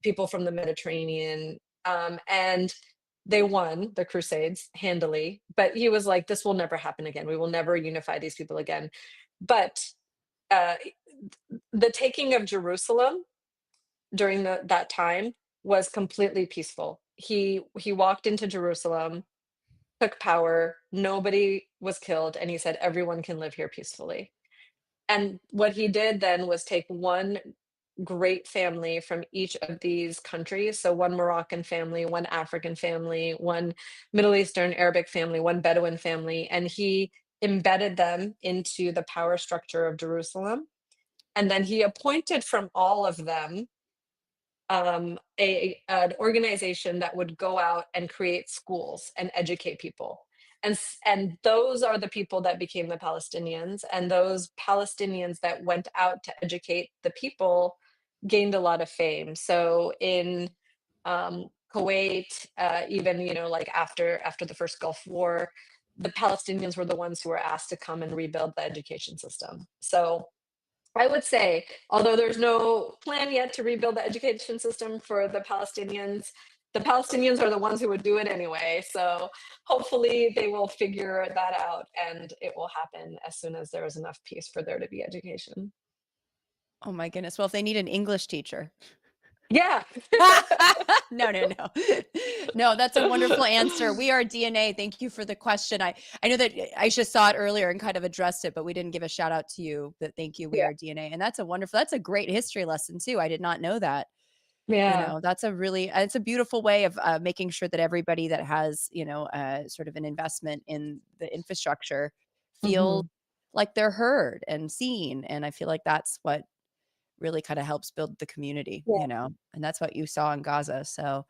people from the Mediterranean. And they won the Crusades handily. But he was like, this will never happen again. We will never unify these people again. But uh, the taking of Jerusalem during that time was completely peaceful. He walked into Jerusalem, took power, nobody was killed, and he said everyone can live here peacefully. And what he did then was take one great family from each of these countries. So one Moroccan family, one African family, one Middle Eastern Arabic family, one Bedouin family, and he embedded them into the power structure of Jerusalem. And then he appointed from all of them an organization that would go out and create schools and educate people. And those are the people that became the Palestinians. And those Palestinians that went out to educate the people gained a lot of fame. So in Kuwait, even like after the first Gulf War, the Palestinians were the ones who were asked to come and rebuild the education system. So I would say, although there's no plan yet to rebuild the education system for the Palestinians are the ones who would do it anyway. So hopefully they will figure that out and it will happen as soon as there is enough peace for there to be education. Oh my goodness. Well, if they need an English teacher. Yeah. No, no, no. No, that's a wonderful answer. We are DNA. Thank you for the question. I know that Aisha saw it earlier and kind of addressed it, but we didn't give a shout out to you. But thank you. We Yeah. are DNA. And that's a great history lesson too. I did not know that. Yeah. That's a really, it's a beautiful way of making sure that everybody that has, sort of an investment in the infrastructure feels Mhm. like they're heard and seen. And I feel like that's what really kind of helps build the community, Yeah. and that's what you saw in Gaza. So,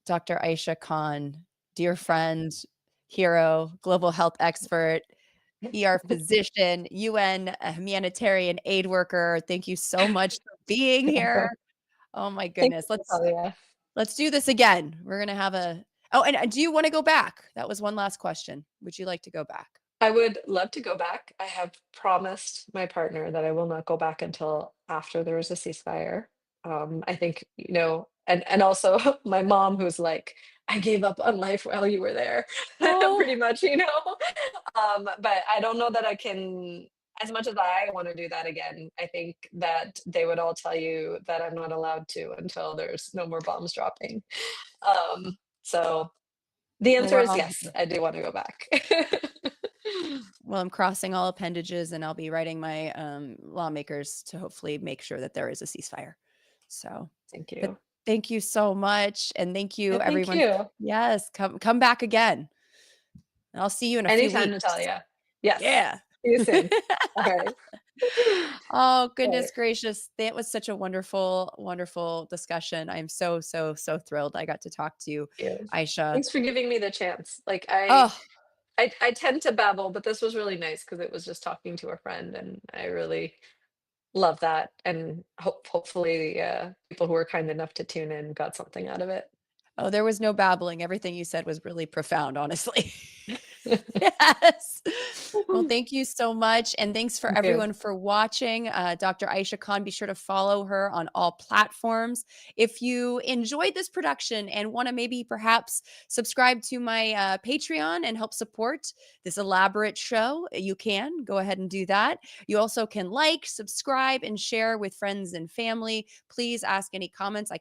Dr. Ayesha Khan, dear friend, hero, global health expert, ER physician, UN humanitarian aid worker. Thank you so much for being here. Oh my Thank goodness. you, Natalia. Let's do this again. We're gonna have a Oh, and do you want to go back? That was one last question. Would you like to go back? I would love to go back. I have promised my partner that I will not go back until after there is a ceasefire. I think, and also my mom who's like, I gave up on life while you were there, Oh, pretty much, But I don't know that I can, as much as I want to do that again, I think that they would all tell you that I'm not allowed to until there's no more bombs dropping. So the well, answer we're is all yes, I do want to go back. Well, I'm crossing all appendages and I'll be writing my lawmakers to hopefully make sure that there is a ceasefire. So, Thank but you. thank you so much. And thank Yeah, you thank everyone. you. Yes, come back again. I'll see you in a few Anytime, weeks. Natalia. Yes. Yeah. See you soon. All right. Oh, All right. goodness gracious. That was such a wonderful, wonderful discussion. I'm so, so, so thrilled I got to talk to you, Yeah. Aisha. Thanks for giving me the chance. Like Oh, I tend to babble, but this was really nice because it was just talking to a friend, and I really love that. And hopefully, people who were kind enough to tune in got something out of it. oh, there was no babbling. Everything you said was really profound, honestly. Yes. Well, thank you so much. And thanks for Thank you. everyone for watching. Dr. Ayesha Khan, be sure to follow her on all platforms. If you enjoyed this production and want to maybe perhaps subscribe to my Patreon and help support this elaborate show, you can go ahead and do that. You also can like, subscribe, and share with friends and family. Please ask any comments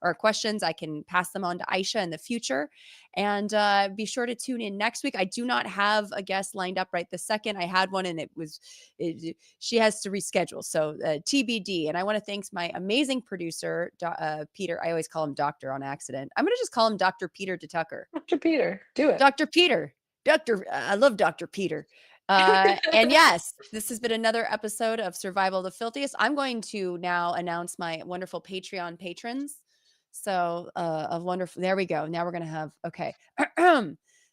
or questions. I can pass them on to Aisha in the future. And be sure to tune in next week. I do not have a guest lined up right this second. I had one and she has to reschedule. So TBD. And I want to thank my amazing producer, Peter. I always call him Doctor on accident. I'm going to just call him Dr. Peter DeTucker. Dr. Peter, do it. Dr. Peter. I love Dr. Peter. And yes, this has been another episode of Survival of the Filthiest. I'm going to now announce my wonderful Patreon patrons. So, of wonderful, there we go. Now we're going to have, okay.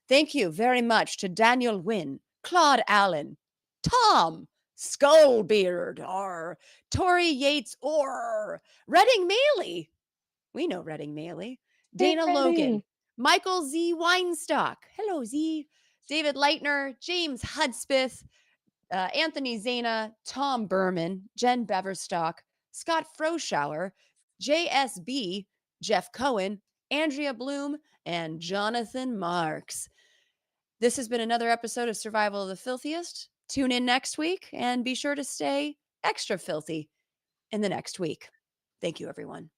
Thank you very much to Daniel Wynn, Claude Allen, Tom, Skullbeard, or Tori Yates, or Redding Maley. We know Redding Maley. Hey, Dana Logan, Redding. Michael Z. Weinstock. Hello, Z. David Leitner, James Hudspeth, Anthony Zana, Tom Berman, Jen Beverstock, Scott Froschauer, JSB, Jeff Cohen, Andrea Bloom, and Jonathan Marks. This has been another episode of Survival of the Filthiest. Tune in next week and be sure to stay extra filthy in the next week. Thank you, everyone.